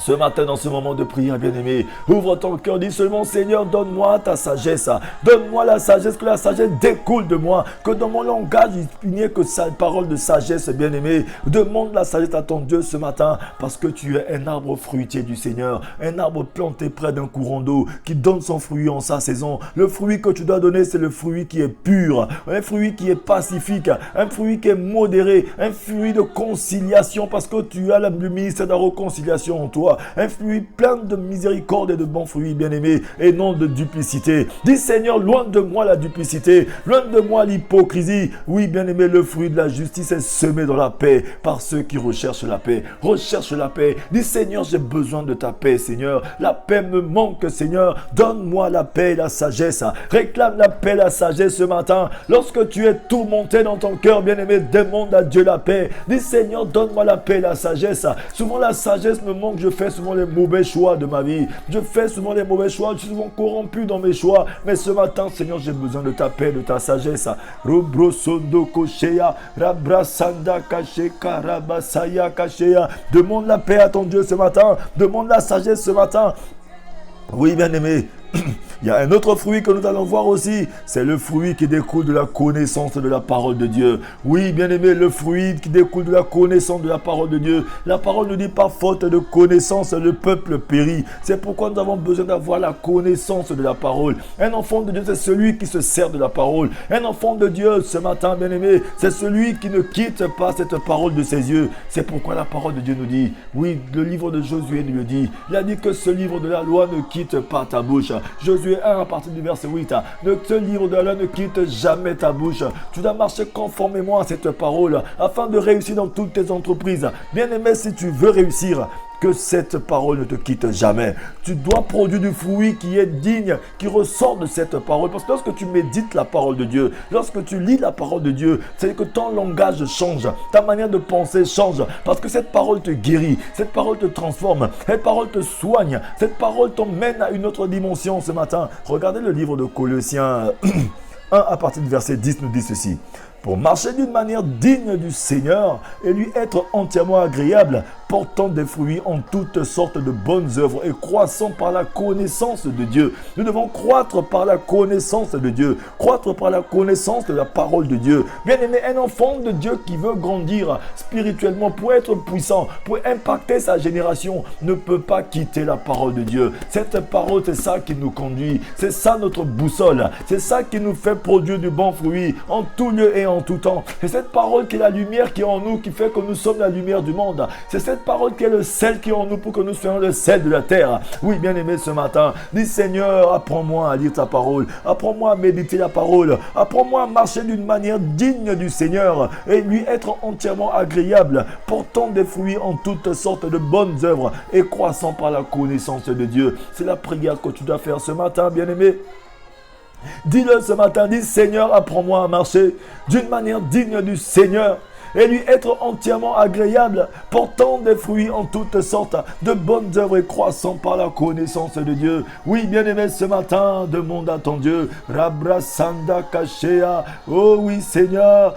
Ce matin, dans ce moment de prière, bien-aimé, ouvre ton cœur, dis seulement: Seigneur, donne-moi ta sagesse. Donne-moi la sagesse, que la sagesse découle de moi. Que dans mon langage, il n'y ait que sa parole de sagesse, bien-aimé. Demande la sagesse à ton Dieu ce matin, parce que tu es un arbre fruitier du Seigneur. Un arbre planté près d'un courant d'eau, qui donne son fruit en sa saison. Le fruit que tu dois donner, c'est le fruit qui est pur. Un fruit qui est pacifique. Un fruit qui est modéré. Un fruit de conciliation, parce que tu as le ministère de la réconciliation en toi. Un fruit plein de miséricorde et de bons fruits, bien-aimés, et non de duplicité. Dis: Seigneur, loin de moi la duplicité, loin de moi l'hypocrisie. Oui, bien-aimé, le fruit de la justice est semé dans la paix par ceux qui recherchent la paix. Recherche la paix. Dis: Seigneur, j'ai besoin de ta paix, Seigneur. La paix me manque, Seigneur. Donne-moi la paix et la sagesse. Réclame la paix et la sagesse ce matin. Lorsque tu es tourmenté dans ton cœur, bien-aimé, demande à Dieu la paix. Dis: Seigneur, donne-moi la paix et la sagesse. Souvent, la sagesse me manque. Je fais souvent les mauvais choix de ma vie. Je fais souvent les mauvais choix. Je suis souvent corrompu dans mes choix. Mais ce matin, Seigneur, j'ai besoin de ta paix, de ta sagesse. Demande la paix à ton Dieu ce matin. Demande la sagesse ce matin. Oui, bien-aimé. Il y a un autre fruit que nous allons voir aussi. C'est le fruit qui découle de la connaissance de la parole de Dieu. Oui, bien-aimé, le fruit qui découle de la connaissance de la parole de Dieu. La parole nous dit: par faute de connaissance, le peuple périt. C'est pourquoi nous avons besoin d'avoir la connaissance de la parole. Un enfant de Dieu, c'est celui qui se sert de la parole. Un enfant de Dieu, ce matin, bien-aimé, c'est celui qui ne quitte pas cette parole de ses yeux. C'est pourquoi la parole de Dieu nous dit, oui, le livre de Josué nous le dit. Il a dit que ce livre de la loi ne quitte pas ta bouche. Josué 1 à partir du verset 8. Ce livre de la loi ne quitte jamais ta bouche. Tu dois marcher conformément à cette parole afin de réussir dans toutes tes entreprises. Bien-aimé, si tu veux réussir, que cette parole ne te quitte jamais. Tu dois produire du fruit qui est digne, qui ressort de cette parole. Parce que lorsque tu médites la parole de Dieu, lorsque tu lis la parole de Dieu, c'est que ton langage change, ta manière de penser change. Parce que cette parole te guérit, cette parole te transforme, cette parole te soigne, cette parole t'emmène à une autre dimension ce matin. Regardez le livre de Colossiens 1 à partir du verset 10 nous dit ceci. Pour marcher d'une manière digne du Seigneur et lui être entièrement agréable, portant des fruits en toutes sortes de bonnes œuvres et croissant par la connaissance de Dieu. Nous devons croître par la connaissance de Dieu, croître par la connaissance de la parole de Dieu. Bien aimé, un enfant de Dieu qui veut grandir spirituellement pour être puissant, pour impacter sa génération, ne peut pas quitter la parole de Dieu. Cette parole, c'est ça qui nous conduit, c'est ça notre boussole, c'est ça qui nous fait produire du bon fruit en tout lieu et en en tout temps. C'est cette parole qui est la lumière qui est en nous, qui fait que nous sommes la lumière du monde. C'est cette parole qui est le sel qui est en nous pour que nous soyons le sel de la terre. Oui, bien-aimé, ce matin, dis Seigneur, apprends-moi à lire ta parole. Apprends-moi à méditer la parole. Apprends-moi à marcher d'une manière digne du Seigneur et lui être entièrement agréable, portant des fruits en toutes sortes de bonnes œuvres et croissant par la connaissance de Dieu. C'est la prière que tu dois faire ce matin, bien-aimé. Dis-le ce matin, dis Seigneur, apprends-moi à marcher d'une manière digne du Seigneur et lui être entièrement agréable, portant des fruits en toutes sortes de bonnes œuvres et croissant par la connaissance de Dieu. Oui, bien-aimé, ce matin, demande à ton Dieu. Rabrasanda Kashea. Oh oui, Seigneur,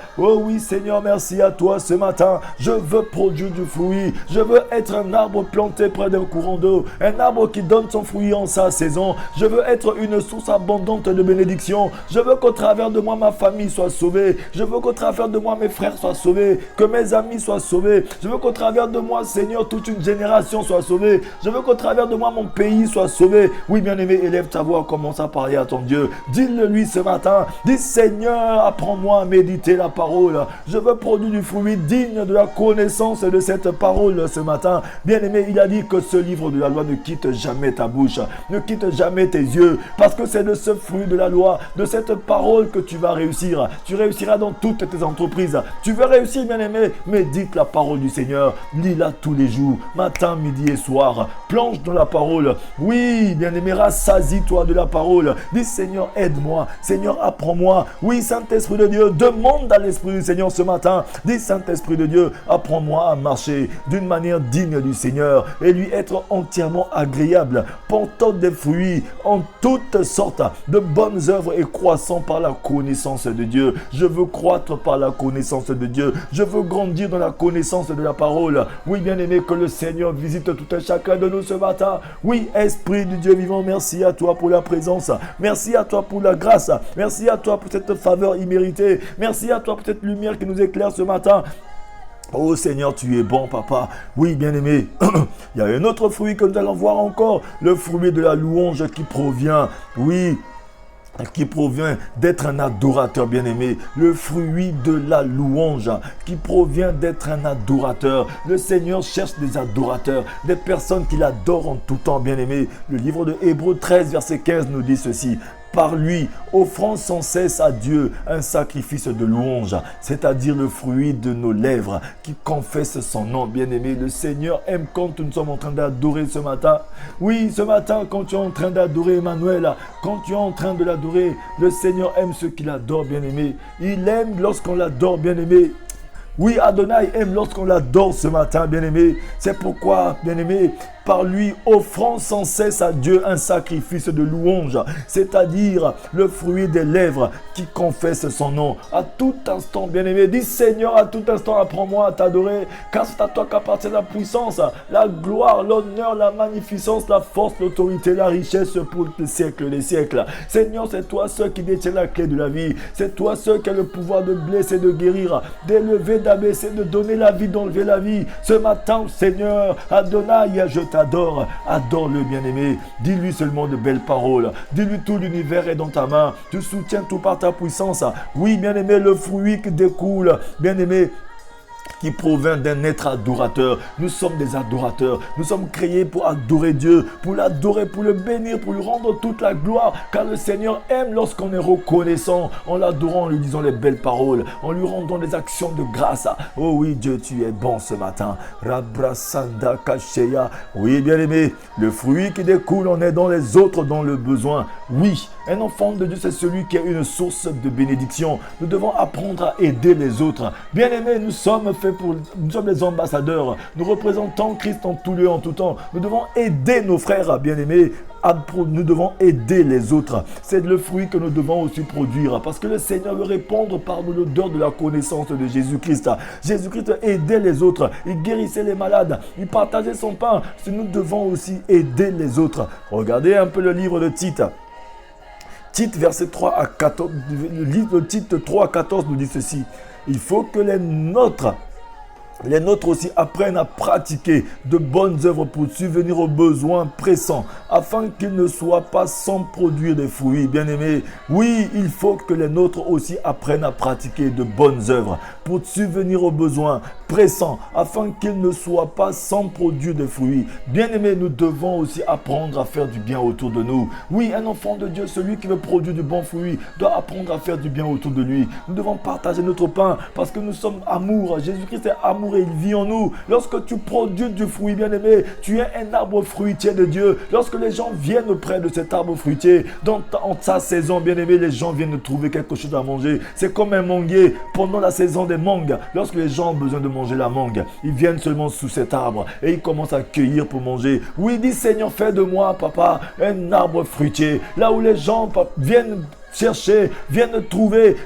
merci à toi ce matin. Je veux produire du fruit. Je veux être un arbre planté près d'un courant d'eau, un arbre qui donne son fruit en sa saison. Je veux être une source abondante de bénédiction. Je veux qu'au travers de moi, ma famille soit sauvée. Je veux qu'au travers de moi, mes frères soient sauvés. Que mes amis soient sauvés. Je veux qu'au travers de moi, Seigneur, toute une génération soit sauvée. Je veux qu'au travers de moi, mon pays soit sauvé. Oui, bien-aimé, élève ta voix, commence à parler à ton Dieu. Dis-le lui ce matin. Dis Seigneur, apprends-moi à méditer la parole. Je veux produire du fruit digne de la connaissance de cette parole ce matin. Bien-aimé, il a dit que ce livre de la loi ne quitte jamais ta bouche, ne quitte jamais tes yeux, parce que c'est de ce fruit de la loi, de cette parole que tu vas réussir. Tu réussiras dans toutes tes entreprises. Tu veux réussir, bien-aimé, médite la parole du Seigneur, lis-la tous les jours, matin, midi et soir, plonge dans la parole. Oui, bien-aimé, rassasie-toi de la parole. Dis Seigneur, aide-moi, Seigneur, apprends-moi. Oui, Saint-Esprit de Dieu, demande à l'Esprit du Seigneur ce matin. Dis Saint-Esprit de Dieu, apprends-moi à marcher d'une manière digne du Seigneur et lui être entièrement agréable, portant des fruits en toutes sortes de bonnes œuvres et croissant par la connaissance de Dieu. Je veux croître par la connaissance de Dieu. Je veux grandir dans la connaissance de la parole. Oui, bien-aimé, que le Seigneur visite tout un chacun de nous ce matin. Oui, Esprit du Dieu vivant, merci à toi pour la présence. Merci à toi pour la grâce. Merci à toi pour cette faveur imméritée. Merci à toi pour cette lumière qui nous éclaire ce matin. Oh Seigneur, tu es bon, papa. Oui, bien-aimé. Il y a un autre fruit que nous allons voir encore. Le fruit de la louange qui provient d'être un adorateur, bien-aimé. Le fruit de la louange qui provient d'être un adorateur. Le Seigneur cherche des adorateurs, des personnes qui l'adorent en tout temps, bien-aimé. Le livre de Hébreux 13, verset 15 nous dit ceci. Par lui, offrant sans cesse à Dieu un sacrifice de louange, c'est-à-dire le fruit de nos lèvres qui confesse son nom. Bien-aimé, le Seigneur aime quand nous sommes en train d'adorer ce matin. Oui, ce matin, quand tu es en train d'adorer Emmanuel, quand tu es en train de l'adorer, le Seigneur aime ceux qui l'adorent, bien-aimé. Il aime lorsqu'on l'adore, bien-aimé. Oui, Adonai aime lorsqu'on l'adore ce matin, bien-aimé. C'est pourquoi, bien-aimé, par lui, offrant sans cesse à Dieu un sacrifice de louange, c'est-à-dire le fruit des lèvres qui confessent son nom. À tout instant, bien-aimé, dis Seigneur, à tout instant, apprends-moi à t'adorer, car c'est à toi qu'appartient la puissance, la gloire, l'honneur, la magnificence, la force, l'autorité, la richesse pour les siècles des siècles. Seigneur, c'est toi seul qui détient la clé de la vie. C'est toi seul qui a le pouvoir de blesser, de guérir, d'élever, d'abaisser, de donner la vie, d'enlever la vie. Ce matin, Seigneur, Adonai, je t'adore. Adore-le, bien-aimé. Dis-lui seulement de belles paroles. Dis-lui tout l'univers est dans ta main. Tu soutiens tout par ta puissance. Oui, bien-aimé, le fruit qui découle, bien-aimé, qui provient d'un être adorateur. Nous sommes des adorateurs. Nous sommes créés pour adorer Dieu, pour l'adorer, pour le bénir, pour lui rendre toute la gloire. Car le Seigneur aime lorsqu'on est reconnaissant, en l'adorant, en lui disant les belles paroles, en lui rendant des actions de grâce. Oh oui, Dieu, tu es bon ce matin. Rabrasanda Kasheya. Oui, bien-aimé, le fruit qui découle en aidant les autres dans le besoin. Oui, un enfant de Dieu, c'est celui qui a une source de bénédiction. Nous devons apprendre à aider les autres. Bien-aimés, nous sommes les ambassadeurs. Nous représentons Christ en tout lieu, en tout temps. Nous devons aider nos frères bien-aimés. Nous devons aider les autres. C'est le fruit que nous devons aussi produire. Parce que le Seigneur veut répandre par nous l'odeur de la connaissance de Jésus-Christ. Jésus-Christ aidait les autres. Il guérissait les malades. Il partageait son pain. Nous devons aussi aider les autres. Regardez un peu le livre de Tite. Tite, verset 3 à 14. Le livre de Tite 3 à 14 nous dit ceci. Il faut que les nôtres les nôtres aussi apprennent à pratiquer de bonnes œuvres pour subvenir aux besoins pressants, afin qu'ils ne soient pas sans produire des fruits. Bien-aimés, oui, il faut que les nôtres aussi apprennent à pratiquer de bonnes œuvres pour subvenir aux besoins pressants, afin qu'ils ne soient pas sans produire des fruits. Bien-aimés, nous devons aussi apprendre à faire du bien autour de nous. Oui, un enfant de Dieu, celui qui veut produire du bon fruit, doit apprendre à faire du bien autour de lui. Nous devons partager notre pain parce que nous sommes amour. Jésus-Christ est amour et il vit en nous. Lorsque tu produis du fruit, bien-aimé, tu es un arbre fruitier de Dieu. Lorsque les gens viennent auprès de cet arbre fruitier, dans sa saison, bien-aimé, les gens viennent trouver quelque chose à manger. C'est comme un manguier pendant la saison des mangues. Lorsque les gens ont besoin de manger la mangue, ils viennent seulement sous cet arbre et ils commencent à cueillir pour manger. Oui, dis Seigneur, fais de moi, papa, un arbre fruitier. Là où les gens viennent chercher, viennent trouver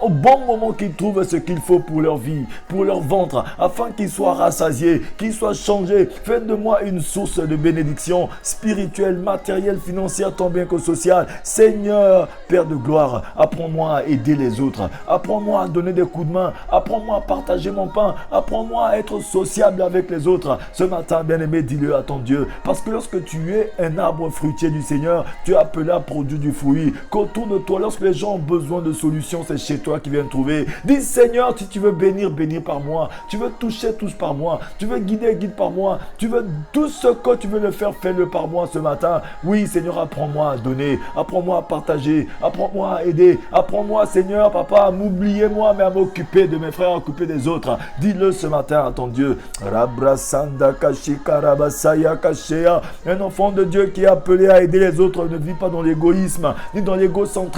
au bon moment qu'ils trouvent ce qu'il faut pour leur vie, pour leur ventre, afin qu'ils soient rassasiés, qu'ils soient changés. Fais de moi une source de bénédiction spirituelle, matérielle, financière, tant bien que sociale. Seigneur, Père de gloire, apprends-moi à aider les autres. Apprends-moi à donner des coups de main. Apprends-moi à partager mon pain. Apprends-moi à être sociable avec les autres. Ce matin, bien-aimé, dis-le à ton Dieu. Parce que lorsque tu es un arbre fruitier du Seigneur, tu es appelé à produire du fruit. Qu'autour de toi, lorsque les gens ont besoin de solutions, c'est chez toi qu'ils viennent trouver. Dis Seigneur, si tu veux bénir, bénis par moi. Tu veux toucher, touche par moi. Tu veux guider, guide par moi. Tu veux tout ce que tu veux le faire, fais-le par moi ce matin. Oui, Seigneur, apprends-moi à donner. Apprends-moi à partager. Apprends-moi à aider. Apprends-moi, Seigneur, papa, à m'oublier moi, mais à m'occuper de mes frères, à m'occuper des autres. Dis-le ce matin à ton Dieu. Un enfant de Dieu qui est appelé à aider les autres ne vit pas dans l'égoïsme, ni dans l'égocentrisme.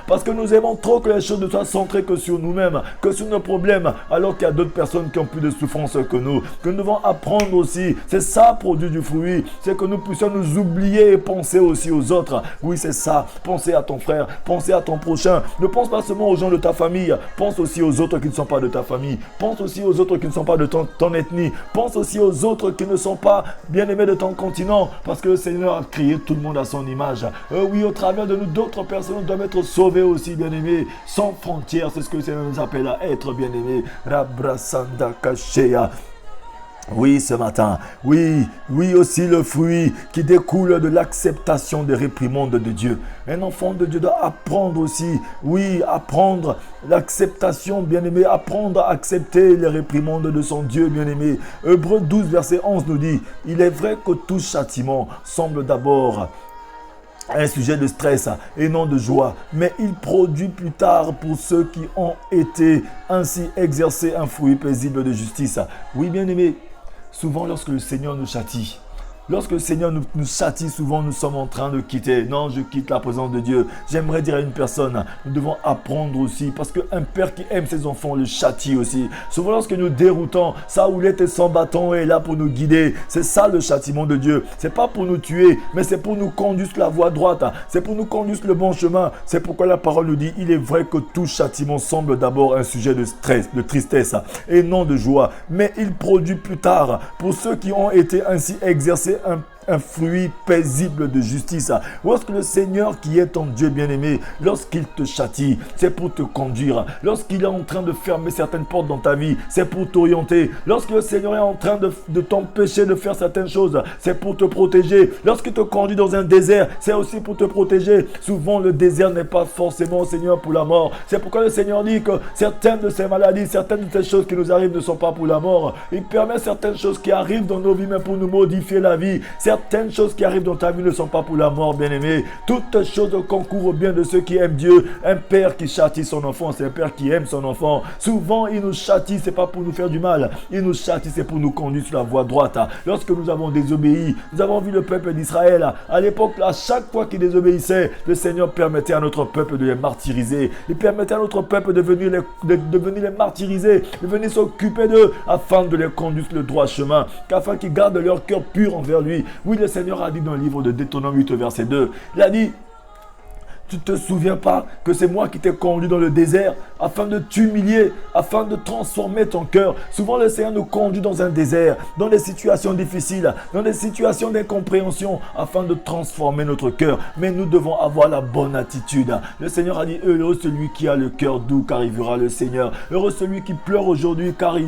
Parce que nous aimons trop que les choses ne soient centrées que sur nous-mêmes, que sur nos problèmes, alors qu'il y a d'autres personnes qui ont plus de souffrance que nous. Que nous devons apprendre aussi. C'est ça, produit du fruit. C'est que nous puissions nous oublier et penser aussi aux autres. Oui, c'est ça. Penser à ton frère, penser à ton prochain. Ne pense pas seulement aux gens de ta famille. Pense aussi aux autres qui ne sont pas de ta famille. Pense aussi aux autres qui ne sont pas de ton ethnie. Pense aussi aux autres qui ne sont pas bien-aimés de ton continent. Parce que le Seigneur a créé tout le monde à son image. Oui, au travers de nous, d'autres personnes doivent être sauvées aussi, bien-aimés. Sans frontières, c'est ce que le Seigneur nous appelle à être bien-aimés. Rabrasanda Kashea. Oui, ce matin, oui aussi le fruit qui découle de l'acceptation des réprimandes de Dieu. Un enfant de Dieu doit apprendre aussi, apprendre l'acceptation, bien-aimé, apprendre à accepter les réprimandes de son Dieu, bien-aimé. Hébreux 12, verset 11 nous dit, il est vrai que tout châtiment semble d'abord un sujet de stress et non de joie, mais il produit plus tard pour ceux qui ont été ainsi exercés un fruit paisible de justice. Oui, bien-aimé, souvent lorsque le Seigneur nous châtie, lorsque le Seigneur nous châtie, souvent nous sommes en train de quitter. Non, je quitte la présence de Dieu. J'aimerais dire à une personne, nous devons apprendre aussi, parce qu'un père qui aime ses enfants le châtie aussi. Souvent lorsque nous déroutons, sa houlette et son bâton est là pour nous guider. C'est ça le châtiment de Dieu. C'est pas pour nous tuer, mais c'est pour nous conduire sur la voie droite. C'est pour nous conduire sur le bon chemin. C'est pourquoi la parole nous dit, il est vrai que tout châtiment semble d'abord un sujet de stress, de tristesse et non de joie. Mais il produit plus tard, pour ceux qui ont été ainsi exercés un fruit paisible de justice. Lorsque le Seigneur qui est ton Dieu bien-aimé, lorsqu'il te châtie, c'est pour te conduire. Lorsqu'il est en train de fermer certaines portes dans ta vie, c'est pour t'orienter. Lorsque le Seigneur est en train de t'empêcher de faire certaines choses, c'est pour te protéger. Lorsqu'il te conduit dans un désert, c'est aussi pour te protéger. Souvent, le désert n'est pas forcément, Seigneur, pour la mort. C'est pourquoi le Seigneur dit que certaines de ces maladies, certaines de ces choses qui nous arrivent ne sont pas pour la mort. Il permet certaines choses qui arrivent dans nos vies, mais pour nous modifier la vie. Certaines choses qui arrivent dans ta vie ne sont pas pour la mort, bien-aimé. Toutes choses concourent au bien de ceux qui aiment Dieu. Un père qui châtie son enfant, c'est un père qui aime son enfant. Souvent, il nous châtie, c'est pas pour nous faire du mal. Il nous châtie, c'est pour nous conduire sur la voie droite. Lorsque nous avons désobéi, nous avons vu le peuple d'Israël. À l'époque, à chaque fois qu'ils désobéissaient, le Seigneur permettait à notre peuple de les martyriser. Il permettait à notre peuple de venir les martyriser, de venir s'occuper d'eux, afin de les conduire sur le droit chemin, afin qu'ils gardent leur cœur pur envers lui. Oui, le Seigneur a dit dans le livre de Deutéronome 8, verset 2, il a dit, Tu ne te souviens pas que c'est moi qui t'ai conduit dans le désert afin de t'humilier, afin de transformer ton cœur. Souvent, le Seigneur nous conduit dans un désert, dans des situations difficiles, dans des situations d'incompréhension, afin de transformer notre cœur. Mais nous devons avoir la bonne attitude. Le Seigneur a dit, heureux celui qui a le cœur doux, car il verra le Seigneur. Heureux celui qui pleure aujourd'hui, car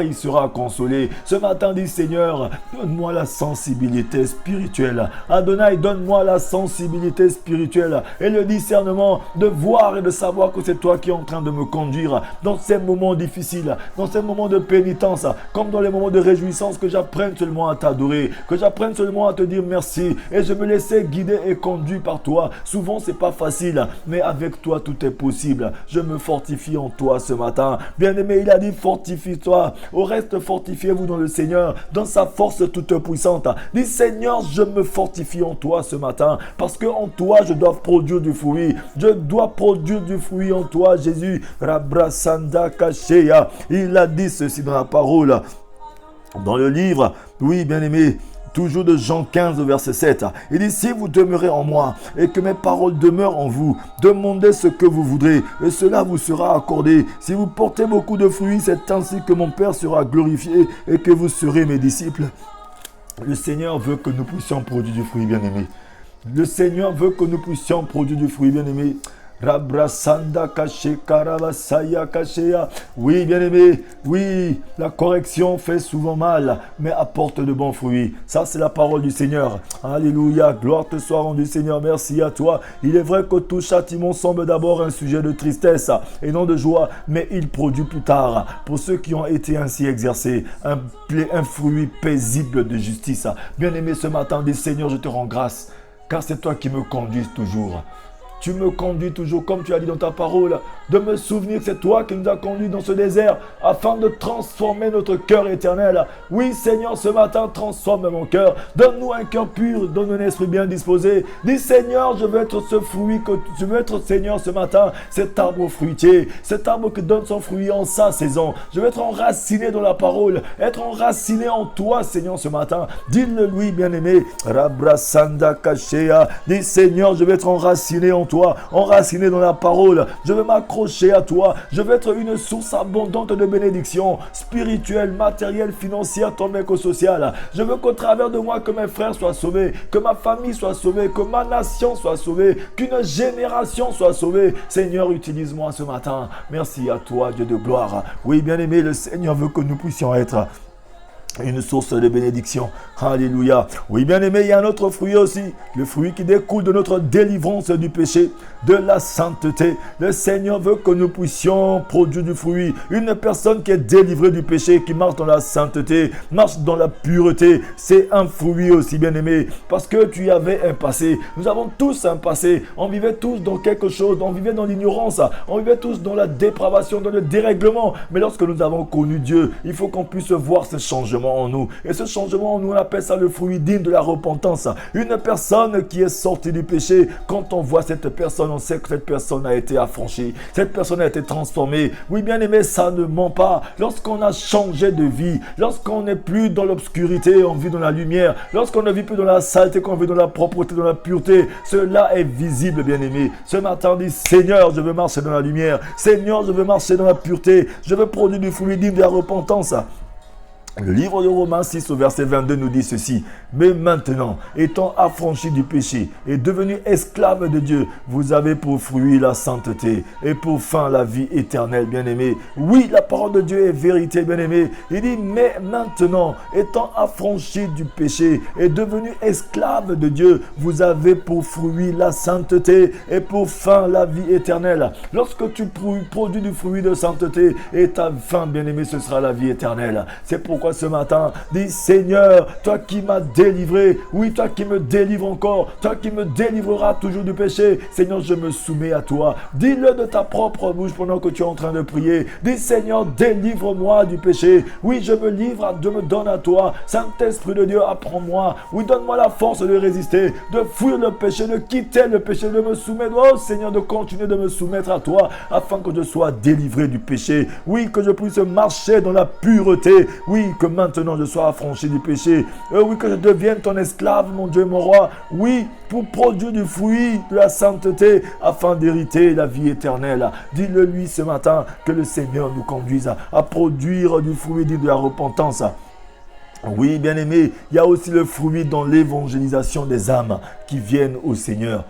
il sera consolé. Ce matin, dit Seigneur, donne-moi la sensibilité spirituelle. Adonai, donne-moi la sensibilité spirituelle et le discernement de voir et de savoir que c'est toi qui es en train de me conduire dans ces moments difficiles, dans ces moments de pénitence, comme dans les moments de réjouissance, que j'apprenne seulement à t'adorer, que j'apprenne seulement à te dire merci et je me laisser guider et conduire par toi. Souvent, c'est pas facile, mais avec toi, tout est possible. Je me fortifie en toi ce matin. Bien-aimé, il a dit, fortifie-toi. Au reste, fortifiez-vous dans le Seigneur, dans sa force toute puissante. Dis, Seigneur, je me fortifie en toi ce matin, parce que en toi, je dois produire du fruit. Je dois produire du fruit en toi, Jésus. Rabrasanda Kasheya. Il a dit ceci dans la parole, dans le livre, oui, bien-aimé, toujours de Jean 15, verset 7. Il dit, si vous demeurez en moi et que mes paroles demeurent en vous, demandez ce que vous voudrez et cela vous sera accordé. Si vous portez beaucoup de fruits, c'est ainsi que mon Père sera glorifié et que vous serez mes disciples. Le Seigneur veut que nous puissions produire du fruit, bien-aimé. Le Seigneur veut que nous puissions produire du fruit, bien-aimé. Rabrasanda Kache Karabasaya Kachea. Oui, bien-aimé, oui, la correction fait souvent mal, mais apporte de bons fruits. Ça, c'est la parole du Seigneur. Alléluia, gloire te soit rendue, Seigneur, merci à toi. Il est vrai que tout châtiment semble d'abord un sujet de tristesse et non de joie, mais il produit plus tard, pour ceux qui ont été ainsi exercés, un fruit paisible de justice. Bien-aimé, ce matin, dis Seigneur, je te rends grâce, car c'est toi qui me conduis toujours. Tu me conduis toujours, comme tu as dit dans ta parole, de me souvenir que c'est toi qui nous as conduits dans ce désert afin de transformer notre cœur éternel. Oui, Seigneur, ce matin, transforme mon cœur. Donne-nous un cœur pur, donne un esprit bien disposé. Dis, Seigneur, je veux être ce fruit que je veux être, Seigneur, ce matin, cet arbre fruitier, cet arbre qui donne son fruit en sa saison. Je veux être enraciné dans la parole, être enraciné en toi, Seigneur, ce matin. Dis-le lui, bien-aimé. Rabrasanda Kachea. Dis, Seigneur, je veux être enraciné en toi, enraciné dans la parole. Je veux m'accrocher à toi. Je veux être une source abondante de bénédictions spirituelles, matérielles, financières, tant bien que sociales. Je veux qu'au travers de moi, que mes frères soient sauvés, que ma famille soit sauvée, que ma nation soit sauvée, qu'une génération soit sauvée. Seigneur, utilise-moi ce matin. Merci à toi, Dieu de gloire. Oui, bien-aimé, le Seigneur veut que nous puissions être une source de bénédiction. Alléluia. Oui, bien aimé, il y a un autre fruit aussi. Le fruit qui découle de notre délivrance du péché, de la sainteté. Le Seigneur veut que nous puissions produire du fruit. Une personne qui est délivrée du péché, qui marche dans la sainteté, marche dans la pureté, c'est un fruit aussi, bien aimé. Parce que tu avais un passé. Nous avons tous un passé. On vivait tous dans quelque chose. On vivait dans l'ignorance. On vivait tous dans la dépravation, dans le dérèglement. Mais lorsque nous avons connu Dieu, il faut qu'on puisse voir ce changement en nous. Et ce changement en nous, on appelle ça le fruit digne de la repentance. Une personne qui est sortie du péché, quand on voit cette personne, on sait que cette personne a été affranchie. Cette personne a été transformée. Oui, bien aimé, ça ne ment pas. Lorsqu'on a changé de vie, lorsqu'on n'est plus dans l'obscurité, on vit dans la lumière. Lorsqu'on ne vit plus dans la saleté, qu'on vit dans la propreté, dans la pureté, cela est visible, bien aimé. Ce matin, on dit, Seigneur, je veux marcher dans la lumière. Seigneur, je veux marcher dans la pureté. Je veux produire du fruit digne de la repentance. Le livre de Romains 6 au verset 22 nous dit ceci. Mais maintenant, étant affranchis du péché et devenus esclaves de Dieu, vous avez pour fruit la sainteté et pour fin la vie éternelle, bien-aimés. Oui, la parole de Dieu est vérité, bien-aimés. Il dit, mais maintenant, étant affranchis du péché et devenus esclaves de Dieu, vous avez pour fruit la sainteté et pour fin la vie éternelle. Lorsque tu produis du fruit de sainteté et ta fin, bien-aimé, ce sera la vie éternelle. C'est pourquoi ce matin, dis Seigneur, toi qui m'as délivré, oui, toi qui me délivres encore, toi qui me délivreras toujours du péché, Seigneur, je me soumets à toi. Dis-le de ta propre bouche pendant que tu es en train de prier. Dis Seigneur, délivre-moi du péché. Oui, je me livre, je me donne à toi. Saint-Esprit de Dieu, apprends-moi. Oui, donne-moi la force de résister, de fuir le péché, de quitter le péché, de me soumettre. Oh Seigneur, de continuer de me soumettre à toi afin que je sois délivré du péché. Oui, que je puisse marcher dans la pureté. Oui, Oui, que maintenant je sois affranchi du péché. Oui, que je devienne ton esclave, mon Dieu, mon roi. Oui, pour produire du fruit de la sainteté afin d'hériter la vie éternelle. Dis-le lui ce matin, que le Seigneur nous conduise à produire du fruit de la repentance. Oui, bien-aimé, il y a aussi le fruit dans l'évangélisation des âmes qui viennent au Seigneur.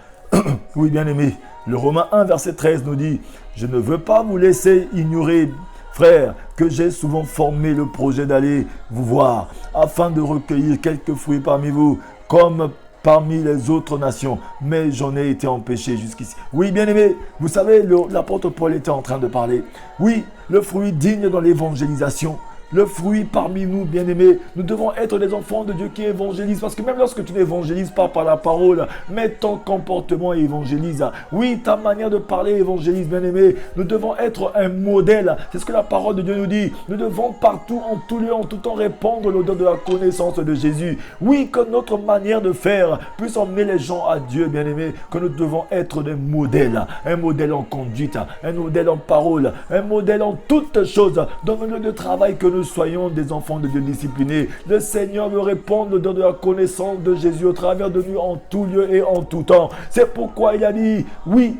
Oui, bien-aimé, le Romains 1, verset 13 nous dit « Je ne veux pas vous laisser ignorer, frères, que j'ai souvent formé le projet d'aller vous voir, afin de recueillir quelques fruits parmi vous, comme parmi les autres nations, mais j'en ai été empêché jusqu'ici. » Oui, bien-aimé, vous savez, l'apôtre Paul était en train de parler. Oui, le fruit digne dans l'évangélisation. Le fruit parmi nous, bien-aimés, nous devons être des enfants de Dieu qui évangélisent. Parce que même lorsque tu n'évangélises pas par la parole, mais ton comportement évangélise. Oui, ta manière de parler évangélise, bien-aimés. Nous devons être un modèle. C'est ce que la parole de Dieu nous dit. Nous devons partout, en tout lieu, en tout temps, répandre l'odeur de la connaissance de Jésus. Oui, que notre manière de faire puisse emmener les gens à Dieu, bien-aimés. Que nous devons être des modèles. Un modèle en conduite, un modèle en parole, un modèle en toutes choses. Dans le lieu de travail, que nous soyons des enfants de Dieu disciplinés. Le Seigneur veut répondre dans de la connaissance de Jésus au travers de nous en tout lieu et en tout temps. C'est pourquoi il a dit, oui,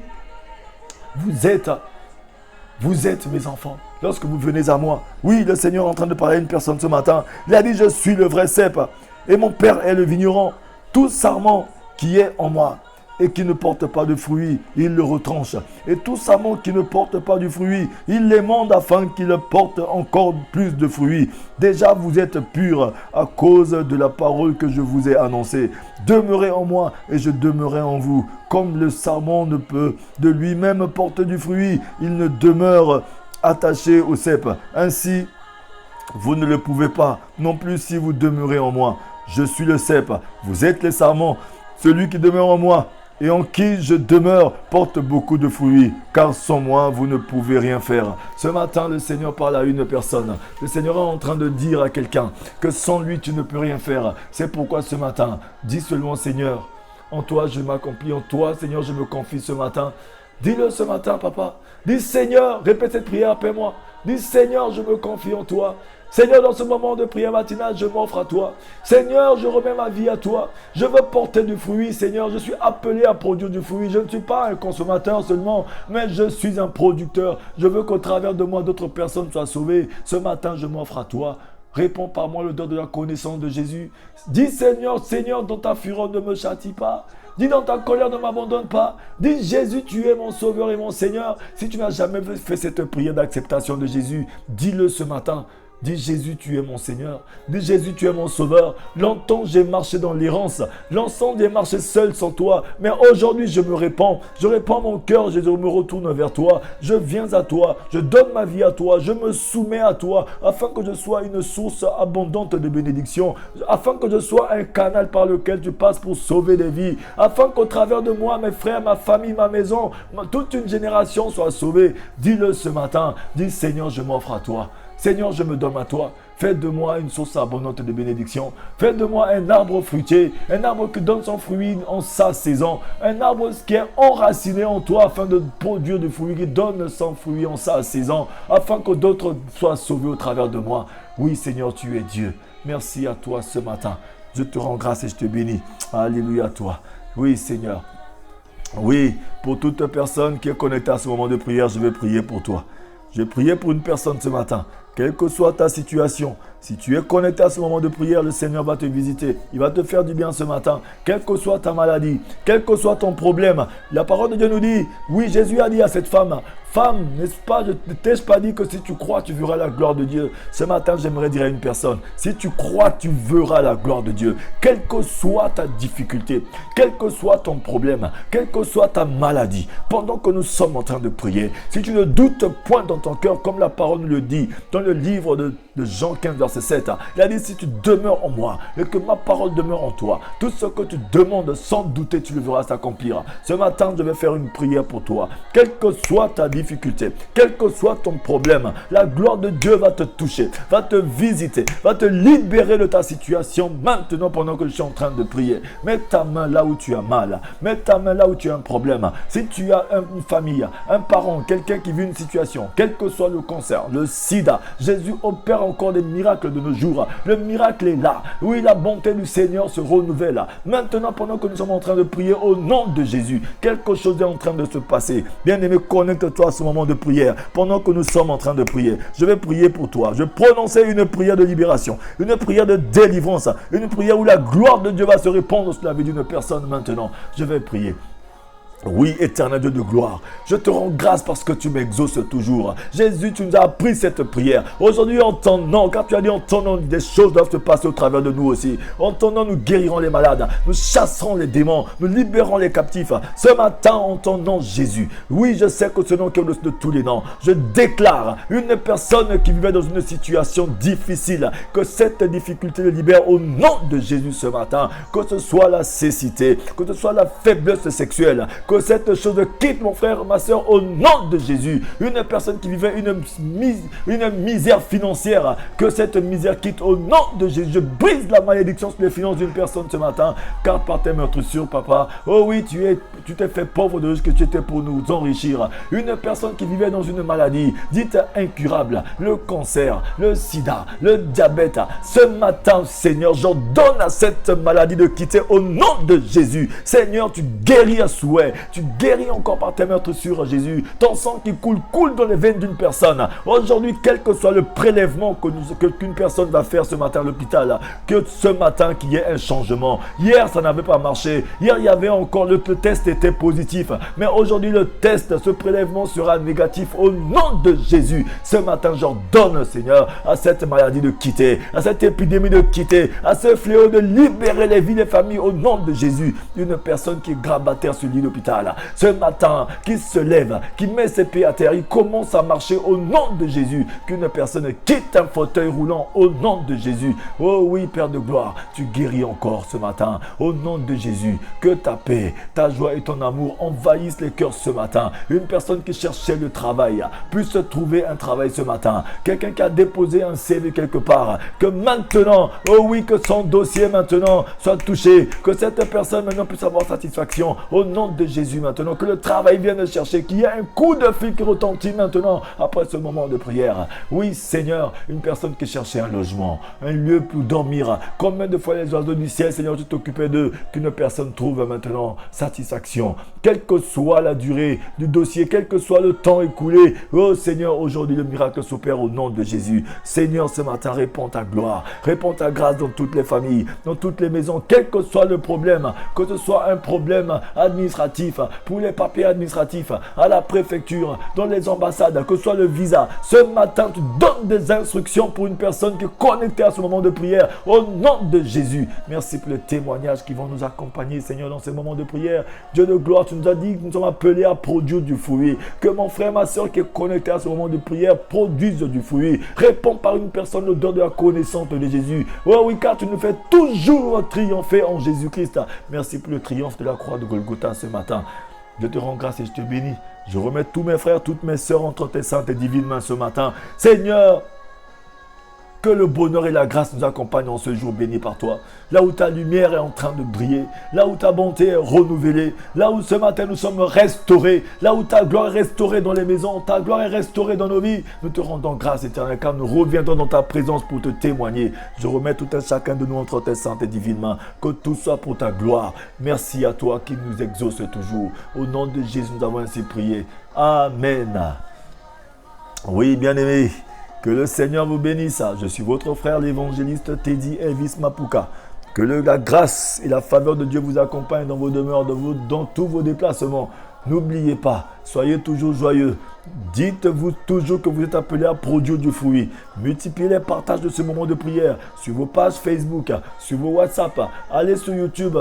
vous êtes mes enfants. Lorsque vous venez à moi, oui, le Seigneur est en train de parler à une personne ce matin. Il a dit, je suis le vrai cep et mon Père est le vigneron. Tout sarment qui est en moi et qui ne porte pas de fruits, il le retranche. Et tout sarment qui ne porte pas de fruits, il l'émonde afin qu'il porte encore plus de fruits. Déjà, vous êtes purs à cause de la parole que je vous ai annoncée. Demeurez en moi et je demeurerai en vous. Comme le sarment ne peut de lui-même porter du fruit, il ne demeure attaché au cep. Ainsi, vous ne le pouvez pas, non plus si vous demeurez en moi. Je suis le cep, vous êtes les sarments. Celui qui demeure en moi et en qui je demeure porte beaucoup de fruits, car sans moi, vous ne pouvez rien faire. Ce matin, le Seigneur parle à une personne. Le Seigneur est en train de dire à quelqu'un que sans lui, tu ne peux rien faire. C'est pourquoi ce matin, dis seulement, Seigneur, en toi, je m'accomplis. En toi, Seigneur, je me confie ce matin. Dis-le ce matin, papa. Dis, Seigneur, répète cette prière après moi. Dis, Seigneur, je me confie en toi. Seigneur, dans ce moment de prière matinale, je m'offre à toi. Seigneur, je remets ma vie à toi. Je veux porter du fruit, Seigneur. Je suis appelé à produire du fruit. Je ne suis pas un consommateur seulement, mais je suis un producteur. Je veux qu'au travers de moi, d'autres personnes soient sauvées. Ce matin, je m'offre à toi. Réponds par moi le don de la connaissance de Jésus. Dis, Seigneur, Seigneur, dans ta fureur, ne me châtie pas. Dis, dans ta colère, ne m'abandonne pas. Dis, Jésus, tu es mon sauveur et mon Seigneur. Si tu n'as jamais fait cette prière d'acceptation de Jésus, dis-le ce matin. Dis, Jésus, tu es mon Seigneur. Dis, Jésus, tu es mon Sauveur. Longtemps, j'ai marché dans l'errance. Longtemps, j'ai marché seul sans toi. Mais aujourd'hui, je me répands. Je répands mon cœur. Je me retourne vers toi. Je viens à toi. Je donne ma vie à toi. Je me soumets à toi. Afin que je sois une source abondante de bénédiction. Afin que je sois un canal par lequel tu passes pour sauver des vies. Afin qu'au travers de moi, mes frères, ma famille, ma maison, toute une génération soit sauvée. Dis-le ce matin. Dis, Seigneur, je m'offre à toi. Seigneur, je me donne à toi. Fais de moi une source abondante de bénédiction. Fais de moi un arbre fruitier, un arbre qui donne son fruit en sa saison, un arbre qui est enraciné en toi afin de produire du fruit qui donne son fruit en sa saison, afin que d'autres soient sauvés au travers de moi. Oui, Seigneur, tu es Dieu. Merci à toi ce matin. Je te rends grâce et je te bénis. Alléluia à toi. Oui, Seigneur. Oui, pour toute personne qui est connectée à ce moment de prière, je vais prier pour toi. Je vais prier pour une personne ce matin. Quelle que soit ta situation, si tu es connecté à ce moment de prière, le Seigneur va te visiter. Il va te faire du bien ce matin. Quelle que soit ta maladie, quel que soit ton problème. La parole de Dieu nous dit, oui, Jésus a dit à cette femme, femme, n'est-ce pas, je ne t'ai pas dit que si tu crois, tu verras la gloire de Dieu. Ce matin, j'aimerais dire à une personne, si tu crois, tu verras la gloire de Dieu. Quelle que soit ta difficulté, quel que soit ton problème, quelle que soit ta maladie, pendant que nous sommes en train de prier, si tu ne doutes point dans ton cœur, comme la parole nous le dit, dans le livre de Jean 15, verset 7, il a dit, si tu demeures en moi et que ma parole demeure en toi, tout ce que tu demandes sans douter, tu le verras s'accomplir. Ce matin, je vais faire une prière pour toi. Quelle que soit ta difficulté, quel que soit ton problème, la gloire de Dieu va te toucher, va te visiter, va te libérer de ta situation maintenant pendant que je suis en train de prier. Mets ta main là où tu as mal, mets ta main là où tu as un problème. Si tu as une famille, un parent, quelqu'un qui vit une situation, quel que soit le cancer, le sida, Jésus opère encore des miracles de nos jours. Le miracle est là. Oui, la bonté du Seigneur se renouvelle. Maintenant, pendant que nous sommes en train de prier au nom de Jésus, quelque chose est en train de se passer. Bien-aimé, connecte-toi à ce moment de prière. Pendant que nous sommes en train de prier, je vais prier pour toi. Je prononçais une prière de libération, une prière de délivrance, une prière où la gloire de Dieu va se répandre sur la vie d'une personne maintenant. Je vais prier. Oui, éternel Dieu de gloire, je te rends grâce parce que tu m'exauces toujours. Jésus, tu nous as appris cette prière. Aujourd'hui, en ton nom, car tu as dit en ton nom, des choses doivent se passer au travers de nous aussi. En ton nom, nous guérirons les malades, nous chasserons les démons, nous libérons les captifs. Ce matin, en ton nom, Jésus. Oui, je sais que ce nom qui est au-dessus de tous les noms. Je déclare une personne qui vivait dans une situation difficile, que cette difficulté le libère au nom de Jésus ce matin. Que ce soit la cécité, que ce soit la faiblesse sexuelle, que cette chose quitte mon frère, ma soeur, au nom de Jésus. Une personne qui vivait une misère financière, que cette misère quitte au nom de Jésus. Je brise la malédiction sur les finances d'une personne ce matin, car par tes meurtrissures, papa, oh oui, tu t'es fait pauvre de ce que tu étais pour nous enrichir. Une personne qui vivait dans une maladie dite incurable, le cancer, le sida, le diabète. Ce matin, Seigneur, j'ordonne à cette maladie de quitter au nom de Jésus. Seigneur, tu guéris à souhait. Tu guéris encore par tes meurtrissures, Jésus. Ton sang qui coule dans les veines d'une personne. Aujourd'hui, quel que soit le prélèvement qu'une personne va faire ce matin à l'hôpital, que ce matin qu'il y ait un changement. Hier, ça n'avait pas marché. Hier, il y avait encore le test était positif. Mais aujourd'hui, le test, ce prélèvement sera négatif au nom de Jésus. Ce matin, j'ordonne, Seigneur, à cette maladie de quitter, à cette épidémie de quitter, à ce fléau de libérer les vies des familles au nom de Jésus. Une personne qui est grabataire sur l'île d'hôpital. Ce matin, qui se lève, qui met ses pieds à terre, il commence à marcher au nom de Jésus. Qu'une personne quitte un fauteuil roulant au nom de Jésus. Oh oui, Père de gloire, tu guéris encore ce matin au nom de Jésus. Que ta paix, ta joie et ton amour envahissent les cœurs ce matin. Une personne qui cherchait le travail puisse trouver un travail ce matin. Quelqu'un qui a déposé un CV quelque part, que maintenant, oh oui, que son dossier maintenant soit touché. Que cette personne maintenant puisse avoir satisfaction au nom de Jésus maintenant, que le travail vienne chercher, qu'il y ait un coup de fil qui retentit maintenant après ce moment de prière. Oui, Seigneur, une personne qui cherchait un logement, un lieu pour dormir. Combien de fois les oiseaux du ciel, Seigneur, tu t'occupais d'eux, qu'une personne trouve maintenant satisfaction. Quelle que soit la durée du dossier, quel que soit le temps écoulé, oh Seigneur, aujourd'hui le miracle s'opère au nom de Jésus. Seigneur, ce matin, répands ta gloire, répands ta grâce dans toutes les familles, dans toutes les maisons, quel que soit le problème, que ce soit un problème administratif, pour les papiers administratifs, à la préfecture, dans les ambassades, que ce soit le visa. Ce matin, tu donnes des instructions pour une personne qui est connectée à ce moment de prière, au nom de Jésus. Merci pour les témoignages qui vont nous accompagner, Seigneur, dans ces moments de prière. Dieu de gloire, tu nous as dit que nous sommes appelés à produire du fruit. Que mon frère, ma soeur qui est connecté à ce moment de prière produise du fruit. Réponds par une personne l'odeur de la connaissance de Jésus. Oh oui, car tu nous fais toujours triompher en Jésus-Christ. Merci pour le triomphe de la croix de Golgotha ce matin. Je te rends grâce et je te bénis. Je remets tous mes frères, toutes mes sœurs entre tes saintes et divines mains ce matin. Seigneur, que le bonheur et la grâce nous accompagnent en ce jour béni par toi. Là où ta lumière est en train de briller, là où ta bonté est renouvelée, là où ce matin nous sommes restaurés, là où ta gloire est restaurée dans les maisons, ta gloire est restaurée dans nos vies, nous te rendons grâce éternelle car nous reviendrons dans ta présence pour te témoigner. Je remets tout un chacun de nous entre tes saintes et divines mains, que tout soit pour ta gloire. Merci à toi qui nous exauce toujours. Au nom de Jésus, nous avons ainsi prié. Amen. Oui, bien-aimés. Que le Seigneur vous bénisse. Je suis votre frère l'évangéliste Teddy Elvis Mapuka. Que la grâce et la faveur de Dieu vous accompagnent dans vos demeures, dans tous vos déplacements. N'oubliez pas, soyez toujours joyeux. Dites-vous toujours que vous êtes appelés à produire du fruit. Multipliez les partages de ce moment de prière sur vos pages Facebook, sur vos WhatsApp. Allez sur YouTube.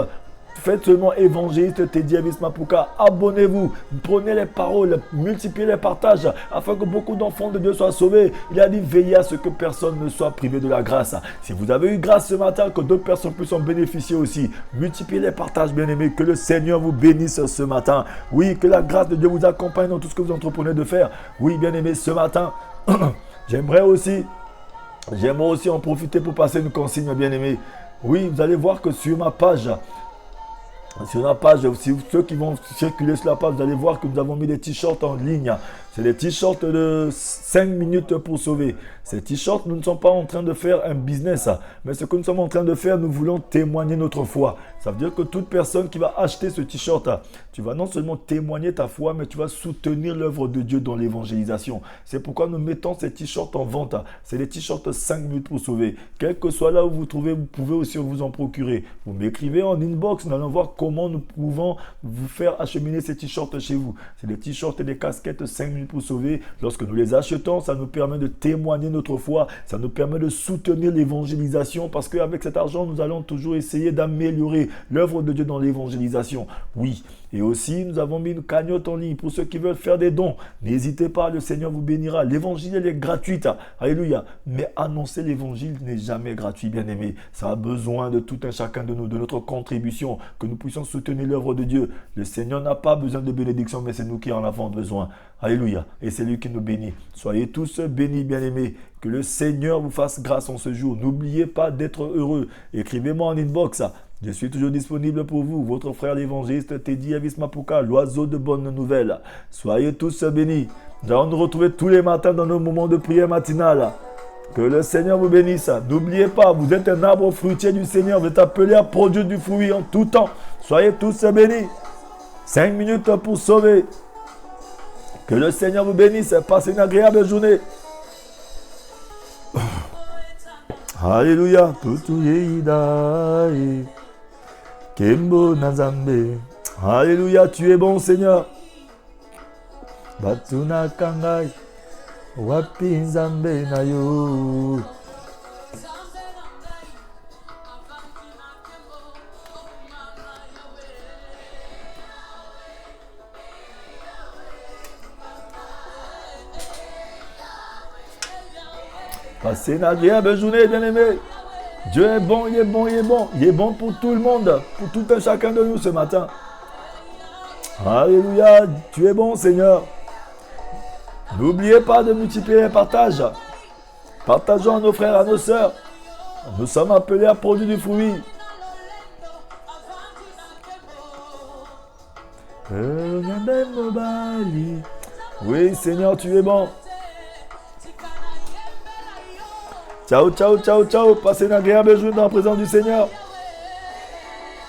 Faites seulement évangéliste Teddy Elvis Mapuka. Abonnez-vous, prenez les paroles, multipliez les partages afin que beaucoup d'enfants de Dieu soient sauvés. Il a dit veillez à ce que personne ne soit privé de la grâce. Si vous avez eu grâce ce matin, que d'autres personnes puissent en bénéficier aussi. Multipliez les partages, bien-aimés. Que le Seigneur vous bénisse ce matin. Oui, que la grâce de Dieu vous accompagne dans tout ce que vous entreprenez de faire. Oui, bien-aimés, ce matin, j'aimerais aussi en profiter pour passer une consigne, bien-aimés. Oui, vous allez voir que sur ma page Sur la page, si ceux qui vont circuler sur la page, vous allez voir que nous avons mis des t-shirts en ligne. C'est des t-shirts de 5 minutes pour sauver. Ces t-shirts, nous ne sommes pas en train de faire un business, mais ce que nous sommes en train de faire, nous voulons témoigner notre foi. Ça veut dire que toute personne qui va acheter ce t-shirt, tu vas non seulement témoigner ta foi, mais tu vas soutenir l'œuvre de Dieu dans l'évangélisation. C'est pourquoi nous mettons ces t-shirts en vente. C'est des t-shirts 5 minutes pour sauver. Quel que soit là où vous trouvez, vous pouvez aussi vous en procurer. Vous m'écrivez en inbox, nous allons voir comment nous pouvons vous faire acheminer ces t-shirts chez vous. C'est des t-shirts et des casquettes 5 minutes pour sauver. Lorsque nous les achetons, ça nous permet de témoigner notre foi, ça nous permet de soutenir l'évangélisation parce qu'avec cet argent, nous allons toujours essayer d'améliorer l'œuvre de Dieu dans l'évangélisation. Oui, et aussi, nous avons mis une cagnotte en ligne pour ceux qui veulent faire des dons. N'hésitez pas, le Seigneur vous bénira. L'évangile, elle est gratuite. Alléluia. Mais annoncer l'évangile n'est jamais gratuit, bien-aimé. Ça a besoin de tout un chacun de nous, de notre contribution, que nous puissions soutenir l'œuvre de Dieu. Le Seigneur n'a pas besoin de bénédiction, mais c'est nous qui en avons besoin. Alléluia. Et c'est lui qui nous bénit. Soyez tous bénis, bien-aimés. Que le Seigneur vous fasse grâce en ce jour. N'oubliez pas d'être heureux. Écrivez-moi en inbox. Je suis toujours disponible pour vous, votre frère l'évangéliste Teddy Avis Mapuka, l'oiseau de bonnes nouvelles. Soyez tous bénis. Nous allons nous retrouver tous les matins dans nos moments de prière matinale. Que le Seigneur vous bénisse. N'oubliez pas, vous êtes un arbre fruitier du Seigneur. Vous êtes appelé à produire du fruit en tout temps. Soyez tous bénis. 5 minutes pour sauver. Que le Seigneur vous bénisse. Passez une agréable journée. Alléluia. Kembo Nazambe. Alléluia, tu es bon Seigneur. Batuna Kangai. Wapi Nzambe na yo. Passez une agréable journée, bien-aimés. Dieu est bon, il est bon, il est bon. Il est bon pour tout le monde, pour tout un chacun de nous ce matin. Alléluia, tu es bon Seigneur. N'oubliez pas de multiplier les partages. Partageons à nos frères, à nos sœurs. Nous sommes appelés à produire du fruit. Oui Seigneur, tu es bon. Ciao, ciao, ciao, ciao. Passez une agréable journée dans la présence du Seigneur.